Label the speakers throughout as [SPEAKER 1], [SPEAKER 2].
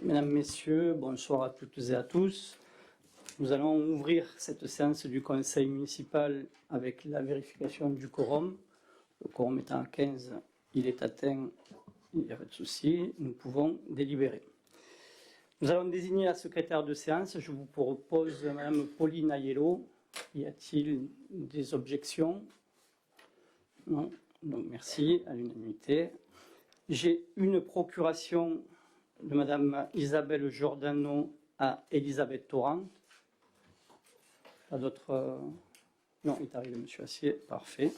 [SPEAKER 1] Mesdames, Messieurs, bonsoir à toutes et à tous. Nous allons ouvrir cette séance du Conseil municipal avec la vérification du quorum. Le quorum étant à 15, il est atteint, il n'y a pas de souci, nous pouvons délibérer. Nous allons désigner la secrétaire de séance. Je vous propose Madame Pauline Aiello. Y a-t-il des objections? Non. Donc merci, à l'unanimité. J'ai une procuration de Madame Isabelle Giordano à Elisabeth Torrent. Pas d'autres... Non, il est arrivé Monsieur Assier, parfait.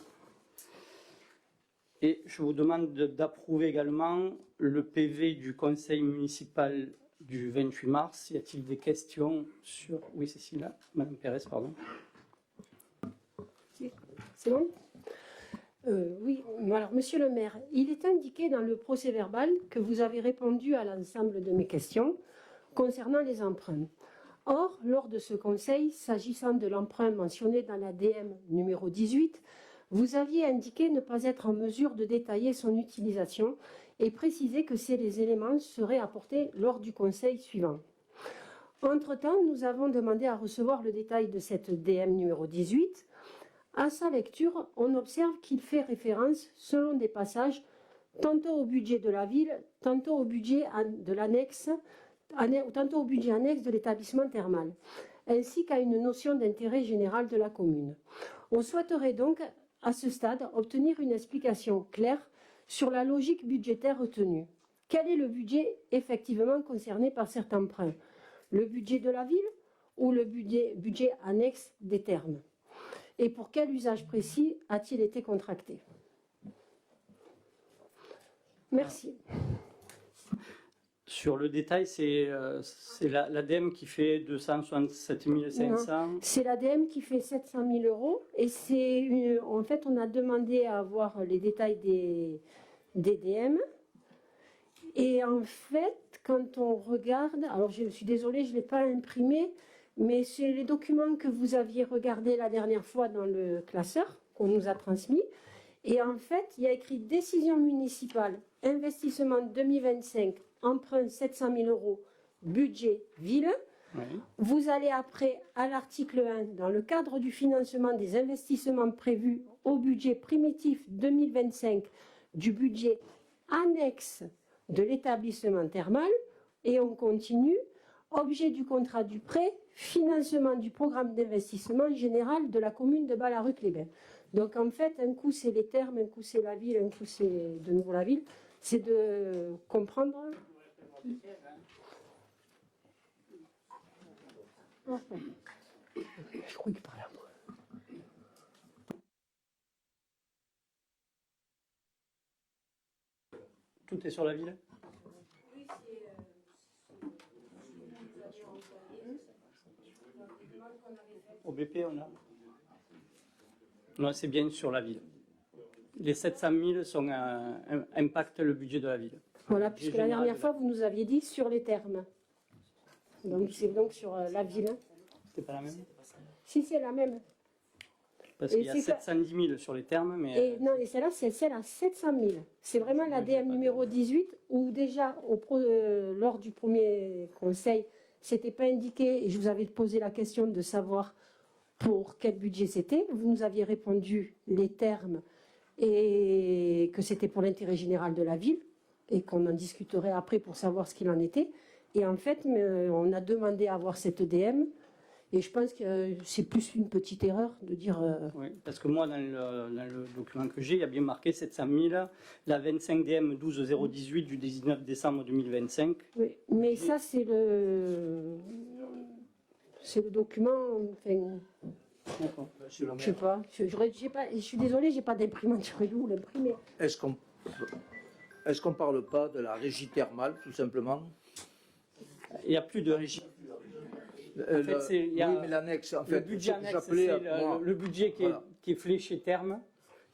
[SPEAKER 1] Et je vous demande d'approuver également le PV du Conseil municipal du 28 mars. Y a-t-il des questions sur... Oui, c'est là, Madame Pérez, pardon.
[SPEAKER 2] C'est bon? Oui, alors Monsieur le maire, il est indiqué dans le procès-verbal que vous avez répondu à l'ensemble de mes questions concernant les emprunts. Or, lors de ce conseil, s'agissant de l'emprunt mentionné dans l'ADM numéro 18, vous aviez indiqué ne pas être en mesure de détailler son utilisation et préciser que ces éléments seraient apportés lors du conseil suivant. Entre-temps, nous avons demandé à recevoir le détail de cette DM numéro 18. À sa lecture, on observe qu'il fait référence, selon des passages, tantôt au budget de la ville, tantôt au budget de l'annexe, tantôt au budget annexe de l'établissement thermal, ainsi qu'à une notion d'intérêt général de la commune. On souhaiterait donc, à ce stade, obtenir une explication claire sur la logique budgétaire retenue. Quel est le budget effectivement concerné par cet emprunt? Le budget de la ville ou le budget annexe des thermes? Et pour quel usage précis a-t-il été contracté? Merci.
[SPEAKER 1] Sur le détail, c'est l'ADEME qui fait 267 500.
[SPEAKER 2] C'est l'ADEME qui fait 700 000 euros. Et en fait, on a demandé à avoir les détails des DM. Et en fait, quand on regarde, alors je suis désolée, je ne l'ai pas imprimé, mais c'est les documents que vous aviez regardés la dernière fois dans le classeur qu'on nous a transmis. Et en fait, il y a écrit décision municipale, investissement 2025, emprunt 700 000 euros, budget ville.
[SPEAKER 1] Oui.
[SPEAKER 2] Vous allez après à l'article 1, dans le cadre du financement des investissements prévus au budget primitif 2025 du budget annexe de l'établissement thermal. Et on continue. Objet du contrat du prêt, financement du programme d'investissement général de la commune de Ballaruc-les-Bains. Donc en fait, un coup c'est les thermes, un coup c'est la ville, un coup c'est de nouveau la ville. C'est de comprendre. Je crois qu'il parlait à moi.
[SPEAKER 1] Tout est sur la ville? Au BP, on a. Non, c'est bien sur la ville. Les 700 000 impactent le budget de la ville.
[SPEAKER 2] Voilà, puisque la dernière fois, vous nous aviez dit sur les thermes. Donc c'est donc sur la ville.
[SPEAKER 1] C'était pas la même?
[SPEAKER 2] Si, c'est la même.
[SPEAKER 1] Parce qu'il y a 710 000 sur les thermes, mais...
[SPEAKER 2] Et non, et celle-là, c'est celle à 700 000. C'est vraiment l'ADM numéro 18, où déjà, lors du premier conseil, c'était pas indiqué, et je vous avais posé la question de savoir pour quel budget c'était. Vous nous aviez répondu les termes et que c'était pour l'intérêt général de la ville et qu'on en discuterait après pour savoir ce qu'il en était. Et en fait, on a demandé à avoir cette DM et je pense que c'est plus une petite erreur de dire...
[SPEAKER 1] Oui, parce que moi, dans le document que j'ai, il y a bien marqué 700 000, la 25 DM 12018 du 19 décembre 2025.
[SPEAKER 2] Oui, mais ça, c'est le document... Enfin, je sais pas. Je suis désolée, j'ai pas d'imprimante, j'aurais dû vous l'imprimer.
[SPEAKER 3] Est-ce qu'on parle pas de la régie thermale, tout simplement?
[SPEAKER 1] Il n'y a plus de régie. En fait, oui,
[SPEAKER 3] mais l'annexe, en fait,
[SPEAKER 1] le budget annexe, c'est le budget qui est fléché terme,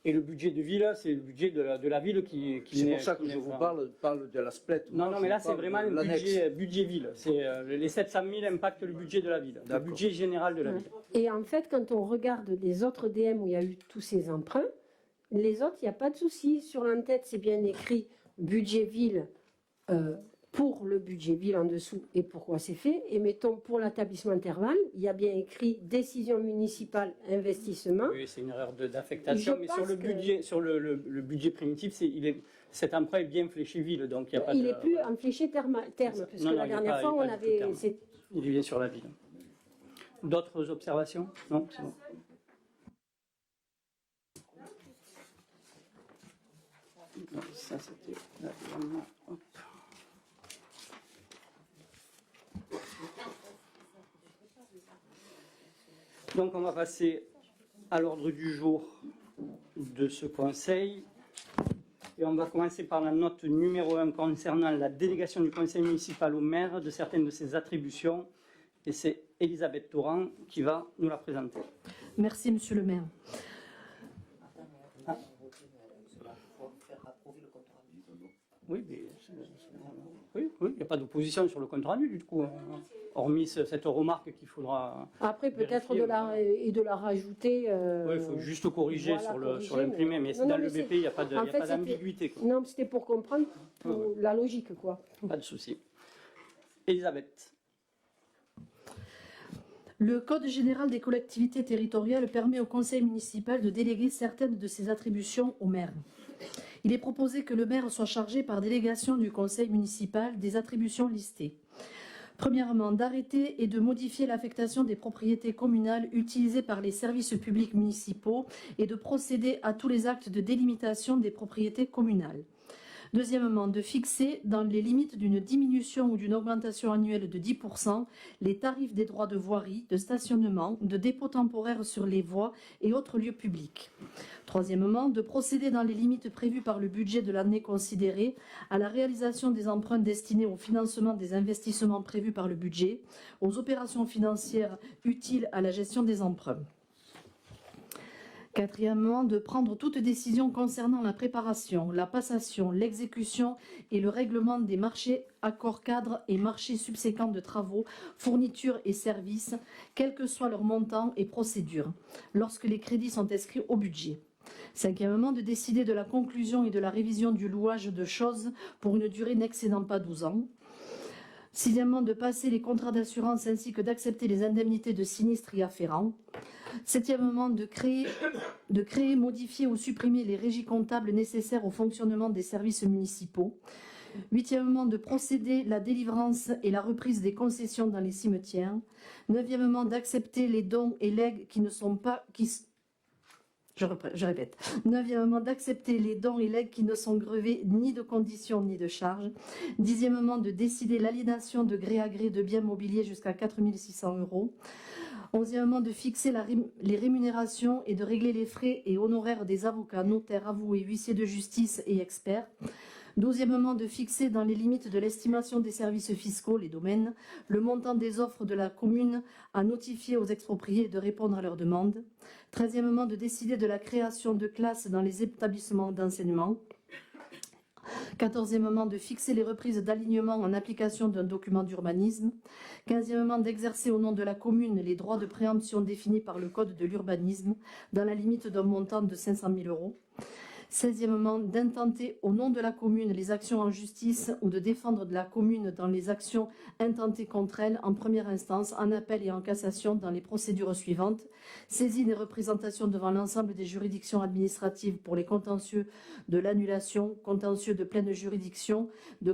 [SPEAKER 1] et le budget de ville, c'est le budget de la ville qui
[SPEAKER 3] c'est pour ça que je vous parle de la split.
[SPEAKER 1] Non, mais là, c'est vraiment le budget ville. Les 700 000 impactent le budget de la ville, le budget général de la ville.
[SPEAKER 2] Et en fait, quand on regarde les autres DM où il y a eu tous ces emprunts, les autres, il n'y a pas de souci. Sur l'entête, c'est bien écrit budget ville pour le budget ville en dessous et pourquoi c'est fait. Et mettons pour l'établissement Interval, il y a bien écrit décision municipale investissement.
[SPEAKER 1] Oui, c'est une erreur d'affectation,
[SPEAKER 2] Je
[SPEAKER 1] mais sur
[SPEAKER 2] pense
[SPEAKER 1] le
[SPEAKER 2] que-
[SPEAKER 1] budget, sur le budget primitif, cet emprunt est bien fléché ville, donc il n'y a pas
[SPEAKER 2] Il
[SPEAKER 1] de...
[SPEAKER 2] n'est plus en fléché terme, parce
[SPEAKER 1] Non,
[SPEAKER 2] que
[SPEAKER 1] non,
[SPEAKER 2] la
[SPEAKER 1] il est
[SPEAKER 2] dernière
[SPEAKER 1] pas-
[SPEAKER 2] fois,
[SPEAKER 1] il est
[SPEAKER 2] on
[SPEAKER 1] pas du tout
[SPEAKER 2] avait...
[SPEAKER 1] terme.
[SPEAKER 2] c'est-
[SPEAKER 1] Il est bien sur la ville. D'autres observations? Non, c'est bon. Non, ça c'était là, hop. Donc on va passer à l'ordre du jour de ce conseil. Et on va commencer par la note numéro 1 concernant la délégation du conseil municipal au maire de certaines de ses attributions. Et c'est Elisabeth Torrent qui va nous la présenter.
[SPEAKER 4] Merci, monsieur le maire.
[SPEAKER 1] Oui, mais oui, il n'y a pas d'opposition sur le compte rendu du coup, hormis cette remarque qu'il faudra.
[SPEAKER 2] Après, peut-être
[SPEAKER 1] vérifier,
[SPEAKER 2] de la rajouter...
[SPEAKER 1] Oui, il faut juste corriger
[SPEAKER 2] voilà,
[SPEAKER 1] sur l'imprimé, mais
[SPEAKER 2] Non,
[SPEAKER 1] dans
[SPEAKER 2] mais
[SPEAKER 1] le BP, il n'y a pas
[SPEAKER 2] en fait, c'était-
[SPEAKER 1] d'ambiguïté, quoi.
[SPEAKER 2] Non, c'était pour comprendre la logique, quoi.
[SPEAKER 1] Pas de souci. Elisabeth.
[SPEAKER 4] Le Code général des collectivités territoriales permet au conseil municipal de déléguer certaines de ses attributions au maire. Il est proposé que le maire soit chargé par délégation du conseil municipal des attributions listées. Premièrement, d'arrêter et de modifier l'affectation des propriétés communales utilisées par les services publics municipaux et de procéder à tous les actes de délimitation des propriétés communales. Deuxièmement, de fixer, dans les limites d'une diminution ou d'une augmentation annuelle de 10%, les tarifs des droits de voirie, de stationnement, de dépôt temporaire sur les voies et autres lieux publics. Troisièmement, de procéder dans les limites prévues par le budget de l'année considérée à la réalisation des emprunts destinés au financement des investissements prévus par le budget, aux opérations financières utiles à la gestion des emprunts. Quatrièmement, de prendre toute décision concernant la préparation, la passation, l'exécution et le règlement des marchés, accords cadres et marchés subséquents de travaux, fournitures et services, quel que soit leur montant et procédure, lorsque les crédits sont inscrits au budget. Cinquièmement, de décider de la conclusion et de la révision du louage de choses pour une durée n'excédant pas 12 ans. Sixièmement, de passer les contrats d'assurance ainsi que d'accepter les indemnités de sinistres y afférents. Septièmement, de créer, modifier ou supprimer les régies comptables nécessaires au fonctionnement des services municipaux. Huitièmement, de procéder la délivrance et la reprise des concessions dans les cimetières. Neuvièmement, d'accepter les dons et legs qui ne sont pas... Je répète. Neuvièmement, d'accepter les dons et legs qui ne sont grevés ni de conditions ni de charges. Dixièmement, de décider l'aliénation de gré à gré de biens mobiliers jusqu'à 4 600 €. Onzièmement, de fixer les rémunérations et de régler les frais et honoraires des avocats, notaires, avoués, huissiers de justice et experts. Douzièmement, de fixer dans les limites de l'estimation des services fiscaux, les domaines, le montant des offres de la commune à notifier aux expropriés et de répondre à leurs demandes. Treizièmement, de décider de la création de classes dans les établissements d'enseignement. Quatorzièmement, de fixer les reprises d'alignement en application d'un document d'urbanisme. Quinzièmement, d'exercer au nom de la commune les droits de préemption définis par le Code de l'urbanisme dans la limite d'un montant de 500 000 €. Seizièmement, d'intenter au nom de la commune les actions en justice ou de défendre de la commune dans les actions intentées contre elle en première instance, en appel et en cassation dans les procédures suivantes. Saisine et représentation devant l'ensemble des juridictions administratives pour les contentieux de l'annulation, contentieux de pleine juridiction, de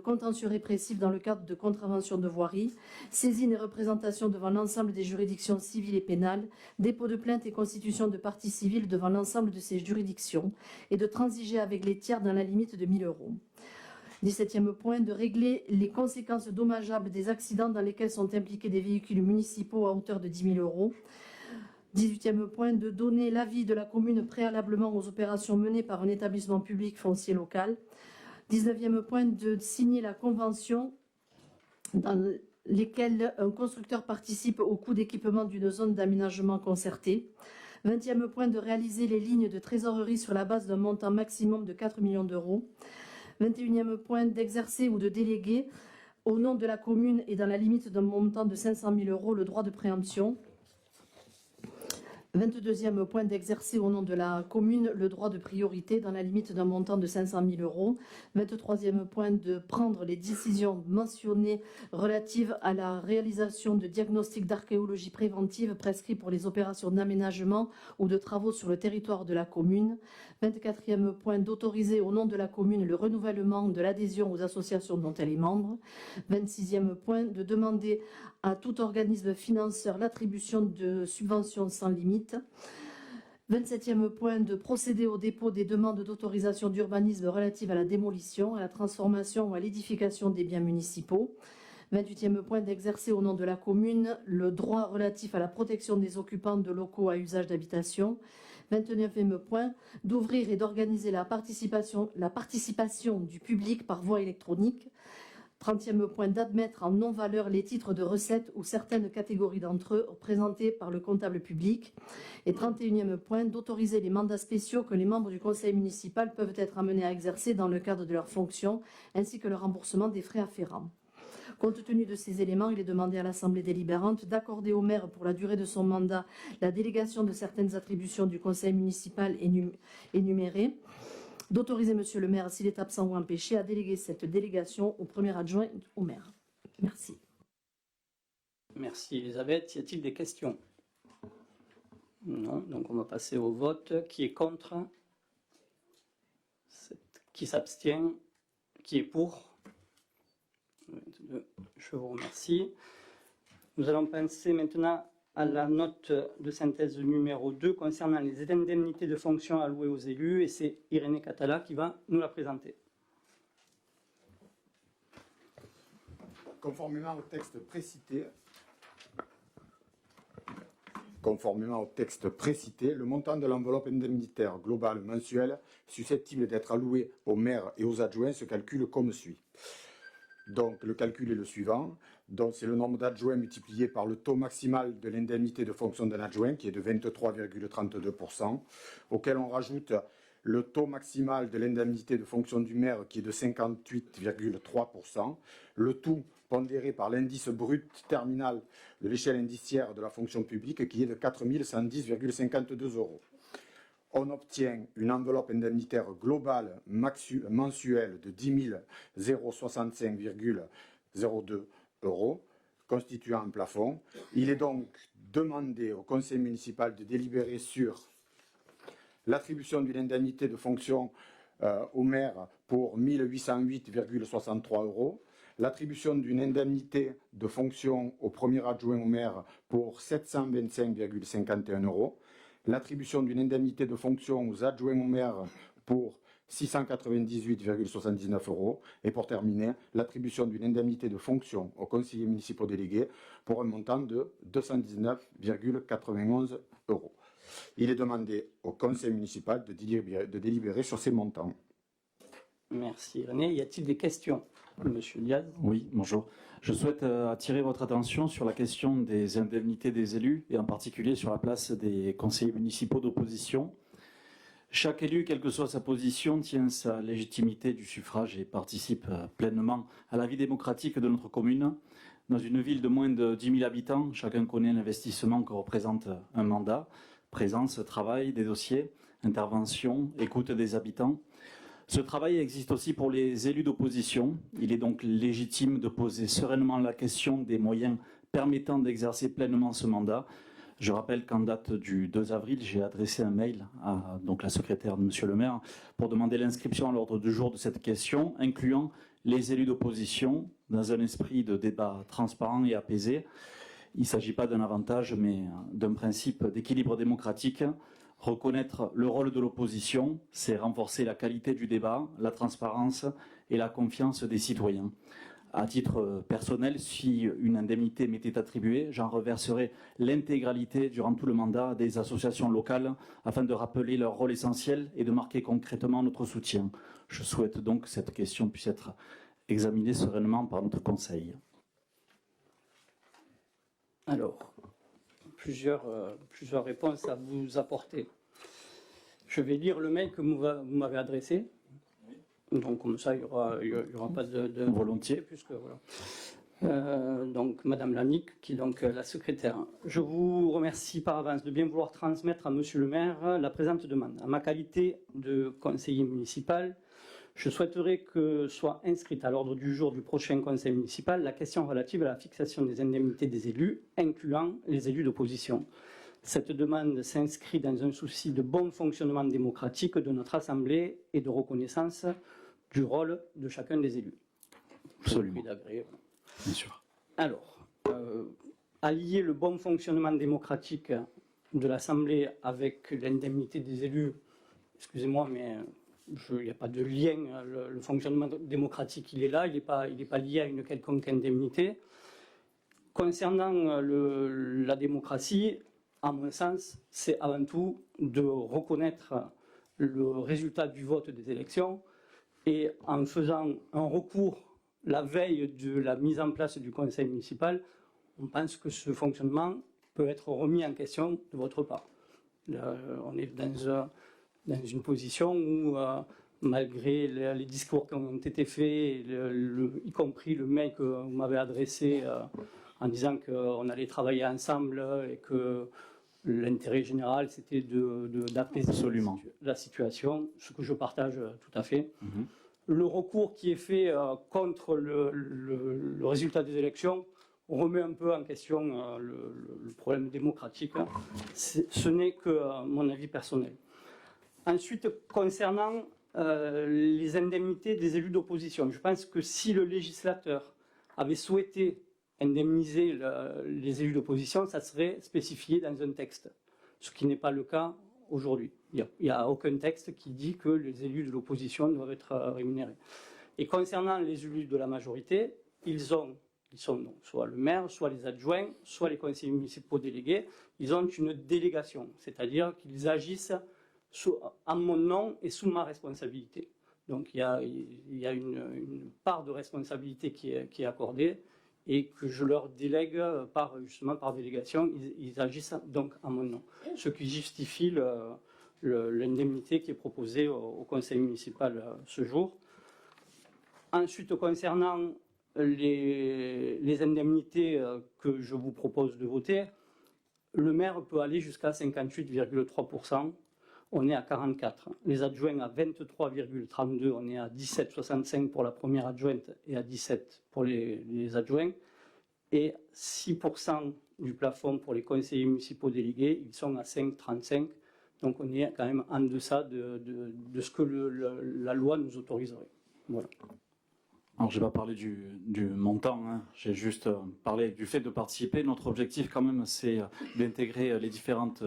[SPEAKER 4] contentieux répressifs dans le cadre de contraventions de voirie. Saisine et représentation devant l'ensemble des juridictions civiles et pénales. Dépôt de plainte et constitution de partie civile devant l'ensemble de ces juridictions. Et de transiger avec les tiers dans la limite de 1 000 €. 17e point, de régler les conséquences dommageables des accidents dans lesquels sont impliqués des véhicules municipaux à hauteur de 10 000 €. 18e point, de donner l'avis de la commune préalablement aux opérations menées par un établissement public foncier local. 19e point, de signer la convention dans lesquelles un constructeur participe au coût d'équipement d'une zone d'aménagement concertée. 20e point, de réaliser les lignes de trésorerie sur la base d'un montant maximum de 4 millions €. 21e point, d'exercer ou de déléguer au nom de la commune et dans la limite d'un montant de 500 000 € le droit de préemption. 22e point, d'exercer au nom de la commune le droit de priorité dans la limite d'un montant de 500 000 euros. 23e point, de prendre les décisions mentionnées relatives à la réalisation de diagnostics d'archéologie préventive prescrits pour les opérations d'aménagement ou de travaux sur le territoire de la commune. 24e point, d'autoriser au nom de la commune le renouvellement de l'adhésion aux associations dont elle est membre. 26e point, de demander à tout organisme financeur l'attribution de subventions sans limite. 27e point, de procéder au dépôt des demandes d'autorisation d'urbanisme relatives à la démolition, à la transformation ou à l'édification des biens municipaux. 28e point, d'exercer au nom de la commune le droit relatif à la protection des occupants de locaux à usage d'habitation. 29e point, d'ouvrir et d'organiser la participation du public par voie électronique. 30e point, d'admettre en non-valeur les titres de recettes ou certaines catégories d'entre eux présentés par le comptable public. Et 31e point, d'autoriser les mandats spéciaux que les membres du conseil municipal peuvent être amenés à exercer dans le cadre de leurs fonctions, ainsi que le remboursement des frais afférents. Compte tenu de ces éléments, il est demandé à l'Assemblée délibérante d'accorder au maire, pour la durée de son mandat, la délégation de certaines attributions du conseil municipal énumérées, d'autoriser monsieur le maire, s'il est absent ou empêché, à déléguer cette délégation au premier adjoint au maire. Merci.
[SPEAKER 1] Merci Elisabeth. Y a-t-il des questions? Non, donc on va passer au vote. Qui est contre? Qui s'abstient? Qui est pour? Je vous remercie. Nous allons passer maintenant à la note de synthèse numéro 2 concernant les indemnités de fonction allouées aux élus, et c'est Irénée Catala qui va nous la présenter.
[SPEAKER 5] Conformément au texte précité, le montant de l'enveloppe indemnitaire globale mensuelle susceptible d'être alloué aux maires et aux adjoints se calcule comme suit. Donc le calcul est le suivant, donc c'est le nombre d'adjoints multiplié par le taux maximal de l'indemnité de fonction d'un adjoint qui est de 23,32%, auquel on rajoute le taux maximal de l'indemnité de fonction du maire qui est de 58,3%, le tout pondéré par l'indice brut terminal de l'échelle indiciaire de la fonction publique qui est de 4 110,52 euros. On obtient une enveloppe indemnitaire globale mensuelle de 10 065,02 euros, constituant un plafond. Il est donc demandé au conseil municipal de délibérer sur l'attribution d'une indemnité de fonction au maire pour 1 808,63 euros, l'attribution d'une indemnité de fonction au premier adjoint au maire pour 725,51 euros, l'attribution d'une indemnité de fonction aux adjoints au maire pour 698,79 euros et pour terminer, l'attribution d'une indemnité de fonction aux conseillers municipaux délégués pour un montant de 219,91 euros. Il est demandé au conseil municipal de délibérer sur ces montants.
[SPEAKER 1] Merci René. Y a-t-il des questions? Monsieur Diaz.
[SPEAKER 6] Oui, bonjour. Je souhaite attirer votre attention sur la question des indemnités des élus et en particulier sur la place des conseillers municipaux d'opposition. Chaque élu, quelle que soit sa position, tient sa légitimité du suffrage et participe pleinement à la vie démocratique de notre commune. Dans une ville de moins de 10 000 habitants, chacun connaît l'investissement que représente un mandat, présence, travail, des dossiers, intervention, écoute des habitants. Ce travail existe aussi pour les élus d'opposition. Il est donc légitime de poser sereinement la question des moyens permettant d'exercer pleinement ce mandat. Je rappelle qu'en date du 2 avril, j'ai adressé un mail à la secrétaire de Monsieur le maire pour demander l'inscription à l'ordre du jour de cette question, incluant les élus d'opposition dans un esprit de débat transparent et apaisé. Il ne s'agit pas d'un avantage, mais d'un principe d'équilibre démocratique. Reconnaître le rôle de l'opposition, c'est renforcer la qualité du débat, la transparence et la confiance des citoyens. À titre personnel, si une indemnité m'était attribuée, j'en reverserais l'intégralité durant tout le mandat des associations locales afin de rappeler leur rôle essentiel et de marquer concrètement notre soutien. Je souhaite donc que cette question puisse être examinée sereinement par notre Conseil.
[SPEAKER 1] Alors, plusieurs réponses à vous apporter. Je vais lire le mail que vous m'avez adressé. Donc comme ça, il y aura pas de
[SPEAKER 6] volontiers.
[SPEAKER 1] Puisque, voilà. Donc Madame Lanique, qui est donc la secrétaire. Je vous remercie par avance de bien vouloir transmettre à Monsieur le maire la présente demande. En ma qualité de conseiller municipal, je souhaiterais que soit inscrite à l'ordre du jour du prochain conseil municipal la question relative à la fixation des indemnités des élus, incluant les élus d'opposition. Cette demande s'inscrit dans un souci de bon fonctionnement démocratique de notre Assemblée et de reconnaissance du rôle de chacun des élus.
[SPEAKER 6] Absolument. Bien sûr.
[SPEAKER 1] Alors, allier le bon fonctionnement démocratique de l'Assemblée avec l'indemnité des élus, excusez-moi, mais il n'y a pas de lien. Le fonctionnement démocratique, il est là, il n'est pas lié à une quelconque indemnité. Concernant la démocratie, à mon sens, c'est avant tout de reconnaître le résultat du vote des élections et en faisant un recours la veille de la mise en place du conseil municipal, on pense que ce fonctionnement peut être remis en question de votre part. Là, on est dans une position où, malgré les discours qui ont été faits, y compris le mail que vous m'avez adressé en disant qu'on allait travailler ensemble et que l'intérêt général, c'était d'apaiser la situation, ce que je partage tout à fait. Mm-hmm. Le recours qui est fait contre le résultat des élections remet un peu en question le problème démocratique. Ce n'est que mon avis personnel. Ensuite, concernant les indemnités des élus d'opposition, je pense que si le législateur avait souhaité indemniser les élus d'opposition, ça serait spécifié dans un texte, ce qui n'est pas le cas aujourd'hui. Il n'y a aucun texte qui dit que les élus de l'opposition doivent être rémunérés. Et concernant les élus de la majorité, ils sont donc soit le maire, soit les adjoints, soit les conseillers municipaux délégués. Ils ont une délégation, c'est-à-dire qu'ils agissent en mon nom et sous ma responsabilité. Donc il y a une part de responsabilité qui est accordée et que je leur délègue par délégation. Ils agissent donc en mon nom, ce qui justifie l'indemnité qui est proposée au conseil municipal ce jour. Ensuite, concernant les indemnités que je vous propose de voter, le maire peut aller jusqu'à 58,3%. On est à 44. Les adjoints à 23,32. On est à 17,65 pour la première adjointe et à 17 pour les adjoints. Et 6% du plafond pour les conseillers municipaux délégués. Ils sont à 5,35. Donc on est quand même en deçà de ce que la loi nous autoriserait. Voilà.
[SPEAKER 6] Alors je ne vais pas parler du montant, hein. J'ai juste parlé du fait de participer. Notre objectif quand même, c'est d'intégrer les différentes...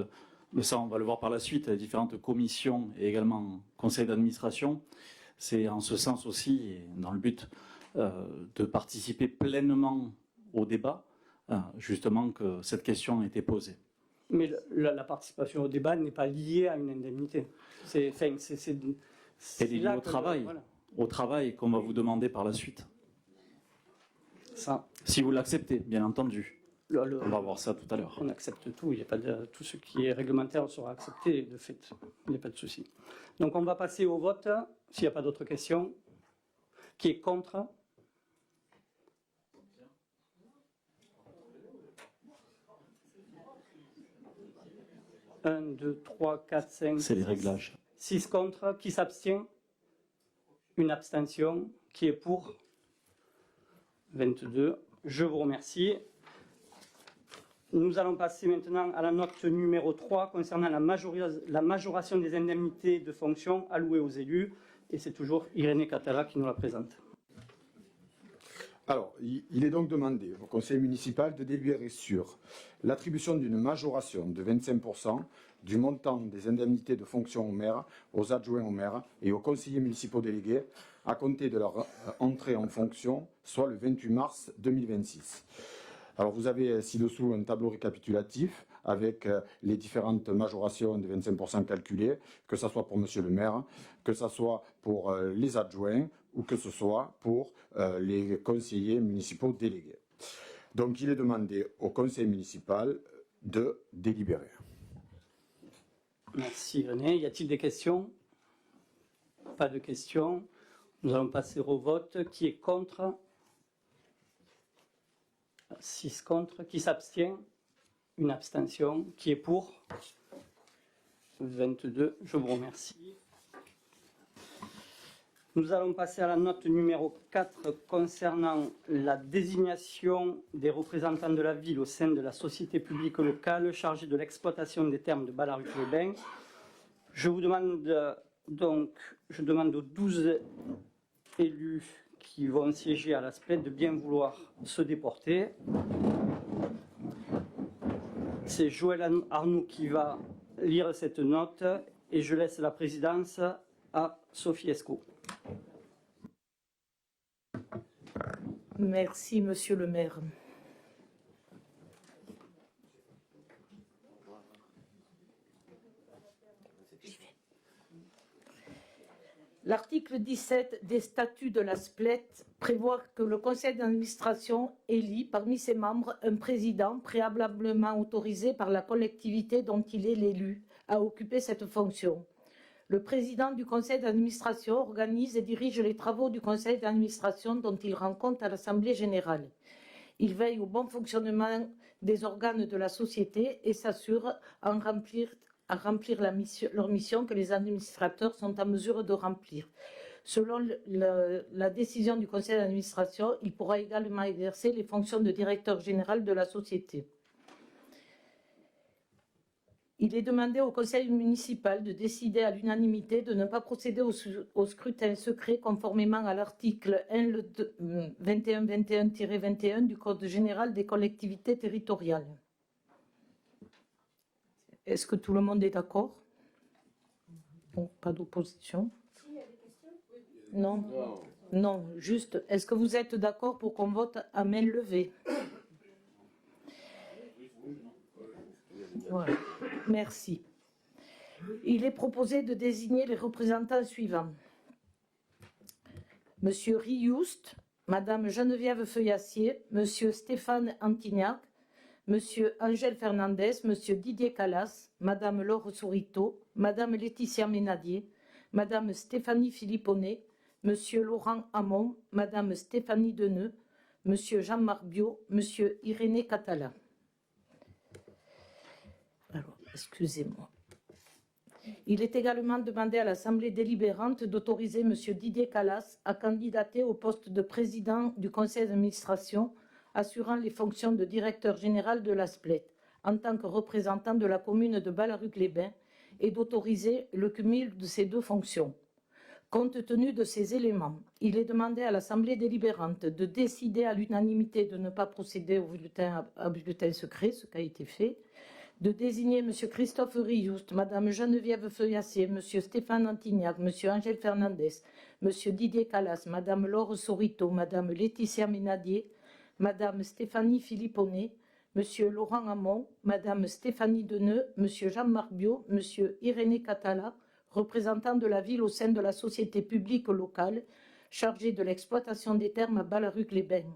[SPEAKER 6] Mais ça, on va le voir par la suite, les différentes commissions et également conseils d'administration. C'est en ce sens aussi, et dans le but de participer pleinement au débat, justement que cette question a été posée.
[SPEAKER 1] Mais la participation au débat n'est pas liée à une indemnité. C'est
[SPEAKER 6] Elle est liée au travail,
[SPEAKER 1] voilà.
[SPEAKER 6] Au travail qu'on va vous demander par la suite.
[SPEAKER 1] Ça.
[SPEAKER 6] Si vous l'acceptez, bien entendu. On va voir ça tout à l'heure.
[SPEAKER 1] On accepte tout, il y a pas tout ce qui est réglementaire sera accepté de fait, il n'y a pas de souci. Donc on va passer au vote, s'il n'y a pas d'autres questions. Qui est contre? Un, 2, 3, 4, 5.
[SPEAKER 6] C'est les réglages.
[SPEAKER 1] 6 contre. Qui s'abstient? Une abstention. Qui est pour? 22. Je vous remercie. Nous allons passer maintenant à la note numéro 3 concernant la majoration des indemnités de fonction allouées aux élus. Et c'est toujours Irénée Catala qui nous la présente.
[SPEAKER 5] Alors, il est donc demandé au conseil municipal de délibérer sur l'attribution d'une majoration de 25% du montant des indemnités de fonction aux maires, aux adjoints aux maires et aux conseillers municipaux délégués à compter de leur entrée en fonction, soit le 28 mars 2026. Alors vous avez ci-dessous un tableau récapitulatif avec les différentes majorations de 25% calculées, que ce soit pour monsieur le maire, que ce soit pour les adjoints ou que ce soit pour les conseillers municipaux délégués. Donc il est demandé au conseil municipal de délibérer.
[SPEAKER 1] Merci René. Y a-t-il des questions? Pas de questions. Nous allons passer au vote. Qui est contre? 6 contre. Qui s'abstient? Une abstention. Qui est pour? 22. Je vous remercie. Nous allons passer à la note numéro 4 concernant la désignation des représentants de la ville au sein de la société publique locale chargée de l'exploitation des thermes de Ballaruc-les-Bains. Je demande aux 12 élus qui vont siéger à la SPLET de bien vouloir se déporter. C'est Joël Arnoux qui va lire cette note et je laisse la présidence à Sophie Escaut.
[SPEAKER 7] Merci, monsieur le maire. L'article 17 des statuts de la SPLET prévoit que le conseil d'administration élit parmi ses membres un président préalablement autorisé par la collectivité dont il est l'élu à occuper cette fonction. Le président du conseil d'administration organise et dirige les travaux du conseil d'administration dont il rend compte à l'Assemblée générale. Il veille au bon fonctionnement des organes de la société et s'assure à remplir leur mission que les administrateurs sont en mesure de remplir. Selon la décision du conseil d'administration, il pourra également exercer les fonctions de directeur général de la société. Il est demandé au conseil municipal de décider à l'unanimité de ne pas procéder au scrutin secret conformément à l'article 2121-21 du Code général des collectivités territoriales. Est-ce que tout le monde est d'accord? Bon, pas d'opposition? Non. Non, juste, est-ce que vous êtes d'accord pour qu'on vote à main levée? Voilà. Merci. Il est proposé de désigner les représentants suivants. Monsieur Rioust, Madame Geneviève Feuillassier, Monsieur Stéphane Antignac, Monsieur Angèle Fernandez, Monsieur Didier Callas, Madame Laure Sourito, Madame Laetitia Ménadier, Madame Stéphanie Philipponnet, Monsieur Laurent Hamon, Madame Stéphanie Deneux, Monsieur Jean-Marc Biot, Monsieur Irénée Catala. Alors, excusez-moi. Il est également demandé à l'Assemblée délibérante d'autoriser Monsieur Didier Callas à candidater au poste de président du conseil d'administration assurant les fonctions de directeur général de la SPLET en tant que représentant de la commune de Ballaruc-les-Bains et d'autoriser le cumul de ces deux fonctions. Compte tenu de ces éléments, il est demandé à l'Assemblée délibérante de décider à l'unanimité de ne pas procéder au bulletin secret, ce qui a été fait, de désigner M. Christophe Rioust, Mme Geneviève Feuillassier, M. Stéphane Antignac, M. Angèle Fernandez, M. Didier Callas, Mme Laure Sourito, Mme Laetitia Ménadier, Mme Stéphanie Philipponnet, M. Laurent Hamon, Mme Stéphanie Deneux, M. Jean-Marc Biot, M. Irénée Catala, représentant de la ville au sein de la société publique locale chargée de l'exploitation des thermes à Ballaruc-les-Bains,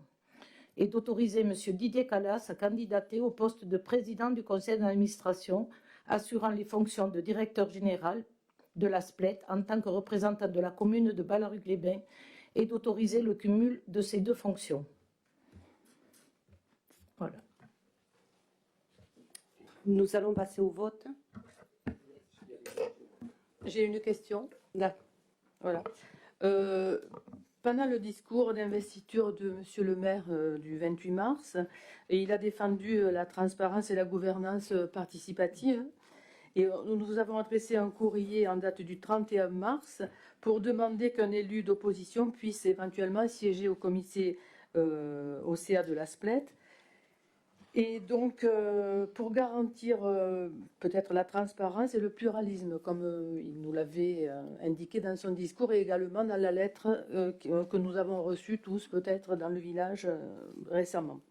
[SPEAKER 7] et d'autoriser M. Didier Callas à candidater au poste de président du conseil d'administration assurant les fonctions de directeur général de la SPLET en tant que représentant de la commune de Ballaruc-les-Bains et d'autoriser le cumul de ces deux fonctions. Voilà.
[SPEAKER 2] Nous allons passer au vote.
[SPEAKER 8] J'ai une question. Là. Voilà. Pendant le discours d'investiture de Monsieur le maire du 28 mars, et il a défendu la transparence et la gouvernance participative. Et nous avons adressé un courrier en date du 31 mars pour demander qu'un élu d'opposition puisse éventuellement siéger au comité au CA de la SPLET. Et donc, pour garantir peut-être la transparence et le pluralisme, comme il nous l'avait indiqué dans son discours et également dans la lettre que nous avons reçue tous peut-être dans le village récemment.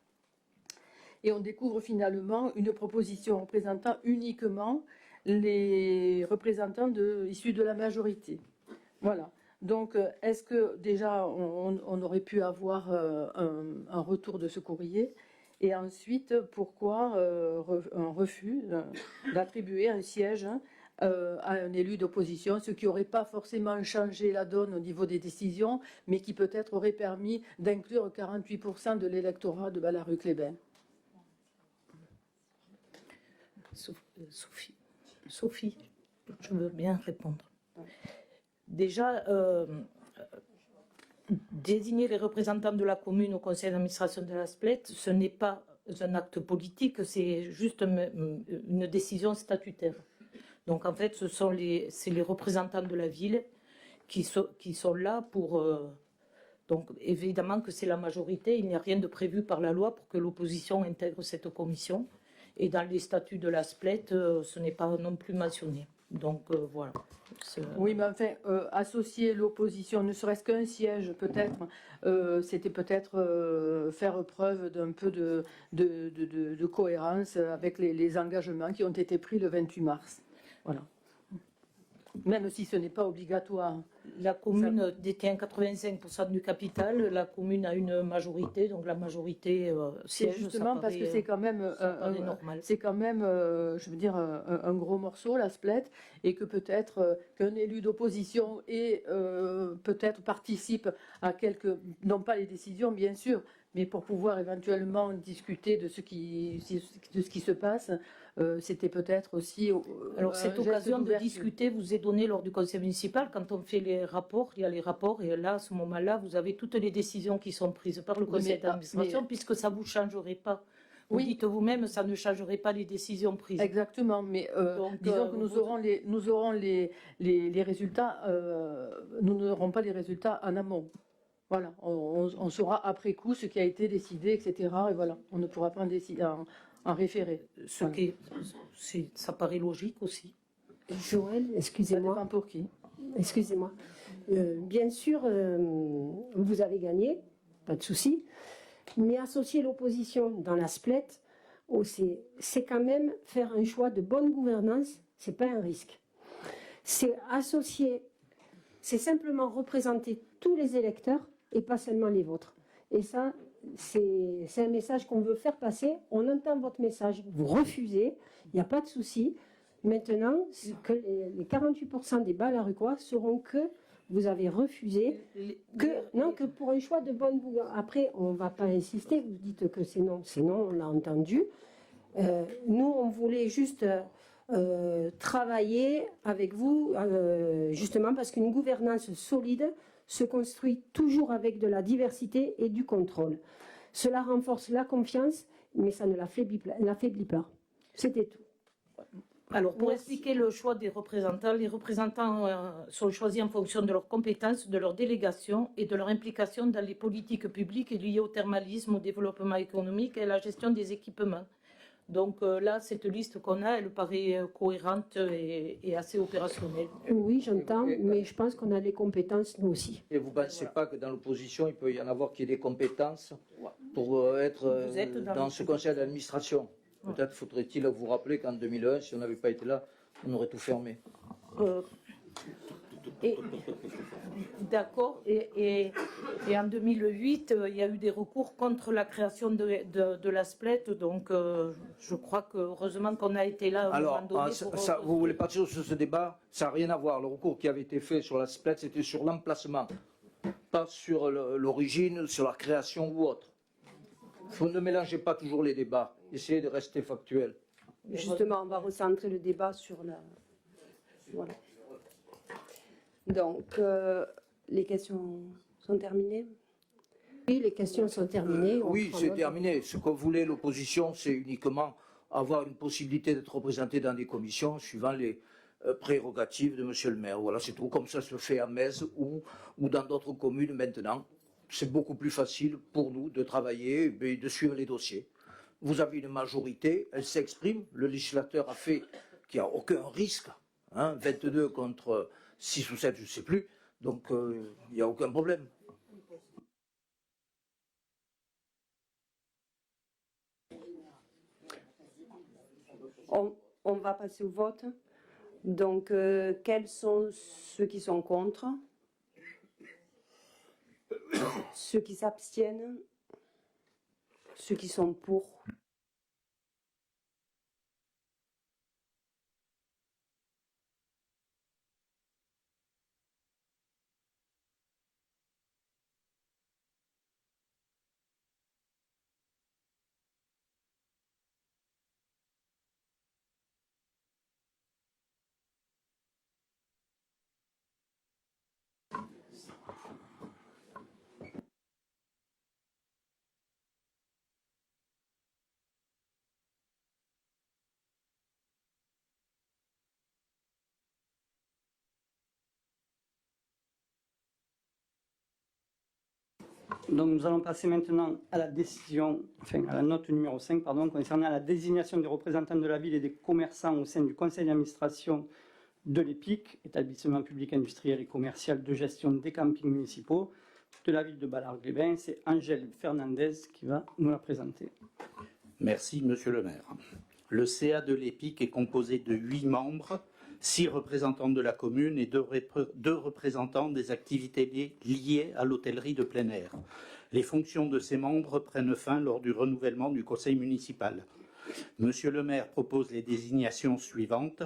[SPEAKER 8] Et on découvre finalement une proposition représentant uniquement les représentants issus de la majorité. Voilà. Donc, est-ce que déjà on aurait pu avoir un retour de ce courrier ? Et ensuite, pourquoi un refus d'attribuer un siège à un élu d'opposition, ce qui n'aurait pas forcément changé la donne au niveau des décisions, mais qui peut-être aurait permis d'inclure 48% de l'électorat de Ballaruc-les-Bains.
[SPEAKER 7] Sophie, je veux bien répondre. Déjà, désigner les représentants de la commune au conseil d'administration de la SPLET, ce n'est pas un acte politique, c'est juste une décision statutaire. Donc en fait, c'est les représentants de la ville qui sont là pour... donc évidemment que c'est la majorité, il n'y a rien de prévu par la loi pour que l'opposition intègre cette commission. Et dans les statuts de la SPLET, ce n'est pas non plus mentionné. Donc voilà.
[SPEAKER 8] Oui, mais enfin, associer l'opposition, ne serait-ce qu'un siège, peut-être, c'était peut-être faire preuve d'un peu de cohérence avec les engagements qui ont été pris le 28 mars. Voilà. Même si ce n'est pas obligatoire.
[SPEAKER 7] La commune détient 85% du capital, la commune a une majorité, donc la majorité siège.
[SPEAKER 8] C'est justement parce que c'est quand même, je veux dire, un gros morceau, la SPLET, et que peut-être qu'un élu d'opposition peut-être participe à quelques, non pas les décisions bien sûr, mais pour pouvoir éventuellement discuter de ce qui se passe, c'était peut-être aussi.
[SPEAKER 7] Alors cette occasion de discuter vous est donnée lors du conseil municipal. Quand on fait les rapports, il y a les rapports, et là, à ce moment-là, vous avez toutes les décisions qui sont prises par le conseil d'administration, puisque ça ne vous changerait pas. Vous dites vous-même, ça ne changerait pas les décisions prises.
[SPEAKER 8] Exactement, mais disons que nous aurons les résultats, nous n'aurons pas les résultats en amont. Voilà, on saura après coup ce qui a été décidé, etc. Et voilà, on ne pourra pas en référer.
[SPEAKER 7] Ça paraît logique aussi.
[SPEAKER 2] Joël, excusez-moi.
[SPEAKER 8] Ça dépend pour qui.
[SPEAKER 2] Excusez-moi. Bien sûr, vous avez gagné, pas de souci. Mais associer l'opposition dans la SPLET, c'est quand même faire un choix de bonne gouvernance, c'est pas un risque. C'est associer, c'est simplement représenter tous les électeurs et pas seulement les vôtres. Et ça, c'est un message qu'on veut faire passer. On entend votre message, vous refusez, il n'y a pas de souci. Maintenant, que les 48% des Ballarucois sauront que vous avez refusé, que pour un choix de bonne gouvernance. Après, on ne va pas insister, vous dites que c'est non, on l'a entendu. Nous, on voulait juste travailler avec vous, justement parce qu'une gouvernance solide se construit toujours avec de la diversité et du contrôle. Cela renforce la confiance, mais ça ne l'affaiblit pas. C'était tout.
[SPEAKER 7] Alors, pour expliquer le choix des représentants, les représentants sont choisis en fonction de leurs compétences, de leur délégation et de leur implication dans les politiques publiques liées au thermalisme, au développement économique et à la gestion des équipements. Donc là, cette liste qu'on a, elle paraît cohérente et assez opérationnelle.
[SPEAKER 2] Oui, j'entends, mais je pense qu'on a les compétences, nous aussi.
[SPEAKER 3] Et vous ne pensez pas que dans l'opposition, il peut y en avoir qui aient des compétences pour être dans ce conseil d'administration? Peut-être faudrait-il vous rappeler qu'en 2001, si on n'avait pas été là, on aurait tout fermé.
[SPEAKER 7] D'accord. Et en 2008, il y a eu des recours contre la création de la SPLET. Donc, je crois que heureusement qu'on a été là.
[SPEAKER 3] Alors, vous voulez partir sur ce débat? Ça n'a rien à voir. Le recours qui avait été fait sur la SPLET, c'était sur l'emplacement, pas sur l'origine, sur la création ou autre. Vous ne mélangez pas toujours les débats. Essayez de rester factuel.
[SPEAKER 9] Justement, on va recentrer le débat sur la... Voilà. Donc, les questions sont terminées?
[SPEAKER 2] Oui, les questions sont terminées.
[SPEAKER 3] Oui, c'est terminé. Ce que voulait l'opposition, c'est uniquement avoir une possibilité d'être représenté dans des commissions suivant les prérogatives de monsieur le maire. Voilà, c'est tout. Comme ça se fait à Metz ou dans d'autres communes maintenant. C'est beaucoup plus facile pour nous de travailler et de suivre les dossiers. Vous avez une majorité, elle s'exprime. Le législateur a fait qu'il n'y a aucun risque. 22 contre 6 ou 7, je ne sais plus. Donc, il n'y a aucun problème.
[SPEAKER 9] On va passer au vote. Donc, quels sont ceux qui sont contre? Ceux qui s'abstiennent? Ceux qui sont pour?
[SPEAKER 1] Donc nous allons passer maintenant à la décision, enfin à la note numéro 5, pardon, concernant la désignation des représentants de la ville et des commerçants au sein du conseil d'administration de l'EPIC, établissement public industriel et commercial de gestion des campings municipaux de la ville de Ballard-les-Bains. C'est Angèle Fernandez qui va nous la présenter.
[SPEAKER 10] Merci, Monsieur le maire. Le CA de l'EPIC est composé de 8 membres, 6 représentants de la commune et 2 représentants des activités liées à l'hôtellerie de plein air. Les fonctions de ces membres prennent fin lors du renouvellement du conseil municipal. Monsieur le maire propose les désignations suivantes.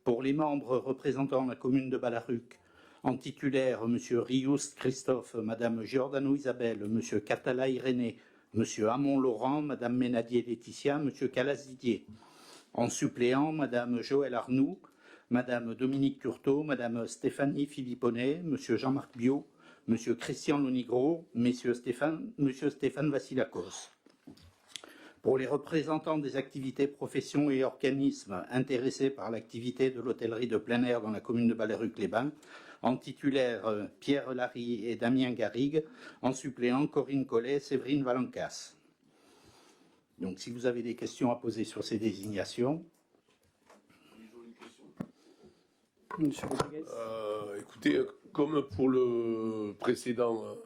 [SPEAKER 10] Pour les membres représentant la commune de Ballaruc, en titulaire, Monsieur Rius Christophe, Madame Giordano Isabelle, Monsieur Catala Irénée, Monsieur Hamon Laurent, Madame Ménadier Laetitia, Monsieur Calas Didier. En suppléant, Madame Joëlle Arnoux, Madame Dominique Turtot, Madame Stéphanie Philipponnet, Monsieur Jean-Marc Biot, Monsieur Christian Lonigro, Monsieur Stéphane Vassilakos. Pour les représentants des activités, professions et organismes intéressés par l'activité de l'hôtellerie de plein air dans la commune de Ballaruc-les-Bains, en titulaire Pierre Larry et Damien Garrigue, en suppléant Corinne Collet et Séverine Valencas. Donc si vous avez des questions à poser sur ces désignations.
[SPEAKER 1] Monsieur Rodriguez.
[SPEAKER 11] Écoutez, comme pour le précédent,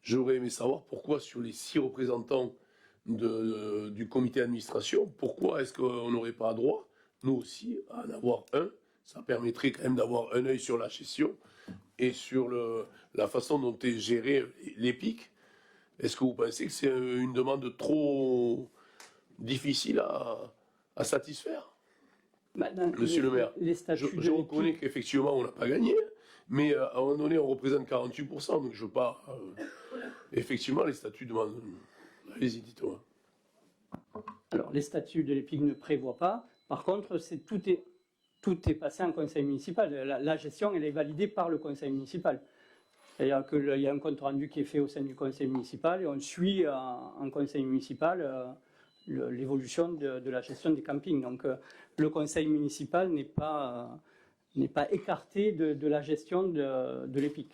[SPEAKER 11] j'aurais aimé savoir pourquoi sur les 6 représentants du comité d'administration, pourquoi est-ce qu'on n'aurait pas droit, nous aussi, à en avoir un. Ça permettrait quand même d'avoir un œil sur la gestion et sur la façon dont est géré l'EPIC. Est-ce que vous pensez que c'est une demande trop difficile à satisfaire? Monsieur le maire, je reconnais qu'effectivement on n'a pas gagné, mais à un moment donné on représente 48%, donc je ne veux pas... effectivement les statuts demandent... Allez-y, dites-moi.
[SPEAKER 1] Alors, les statuts de l'EPIC ne prévoient pas. Par contre, tout est passé en conseil municipal. La gestion, elle est validée par le conseil municipal. C'est-à-dire qu'il y a un compte rendu qui est fait au sein du conseil municipal et on suit en conseil municipal l'évolution de la gestion des campings. Donc, le conseil municipal n'est pas écarté de la gestion de l'EPIC.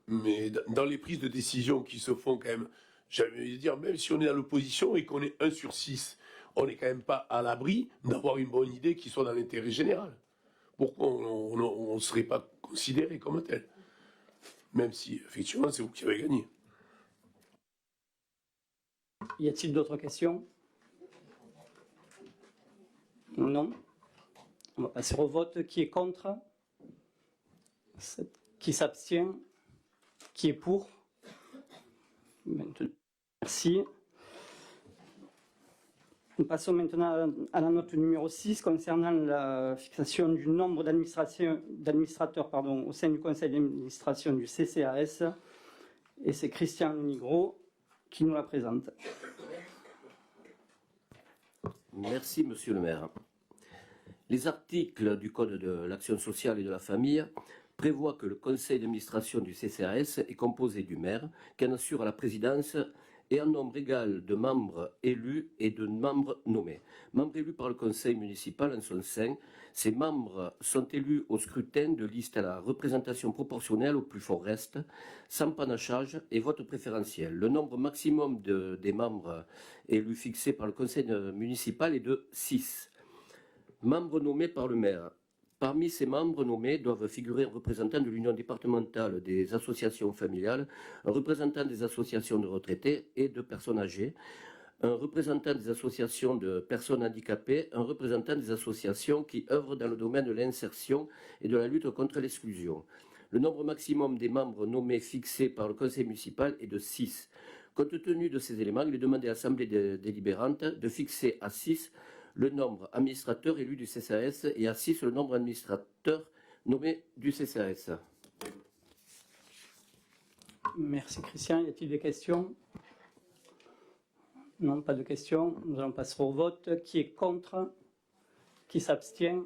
[SPEAKER 11] Mais dans les prises de décision qui se font quand même, j'allais dire, même si on est dans l'opposition et qu'on est 1 sur 6, on n'est quand même pas à l'abri d'avoir une bonne idée qui soit dans l'intérêt général. Pourquoi on ne serait pas considéré comme tel? Même si, effectivement, c'est vous qui avez gagné.
[SPEAKER 1] Y a-t-il d'autres questions? Non. On va passer au vote. Qui est contre? Qui s'abstient? Qui est pour? Merci. Nous passons maintenant à la note numéro 6 concernant la fixation du nombre d'administrateurs au sein du conseil d'administration du CCAS. Et c'est Christian Lonigro qui nous la présente.
[SPEAKER 12] Merci, monsieur le maire. Les articles du Code de l'action sociale et de la famille prévoient que le conseil d'administration du CCAS est composé du maire, qui en assure la présidence, et un nombre égal de membres élus et de membres nommés. Membres élus par le conseil municipal en son sein, ces membres sont élus au scrutin de liste à la représentation proportionnelle au plus fort reste, sans panachage et vote préférentiel. Le nombre maximum des membres élus fixé par le conseil municipal est de 6. Membres nommés par le maire. Parmi ces membres nommés doivent figurer un représentant de l'Union départementale des associations familiales, un représentant des associations de retraités et de personnes âgées, un représentant des associations de personnes handicapées, un représentant des associations qui œuvrent dans le domaine de l'insertion et de la lutte contre l'exclusion. Le nombre maximum des membres nommés fixé par le conseil municipal est de 6. Compte tenu de ces éléments, il est demandé à l'Assemblée délibérante de fixer à 6 le nombre administrateur élu du CCAS et à 6 le nombre administrateur nommé du CCAS.
[SPEAKER 1] Merci Christian. Y a-t-il des questions? Non, pas de questions. Nous allons passer au vote. Qui est contre? Qui s'abstient?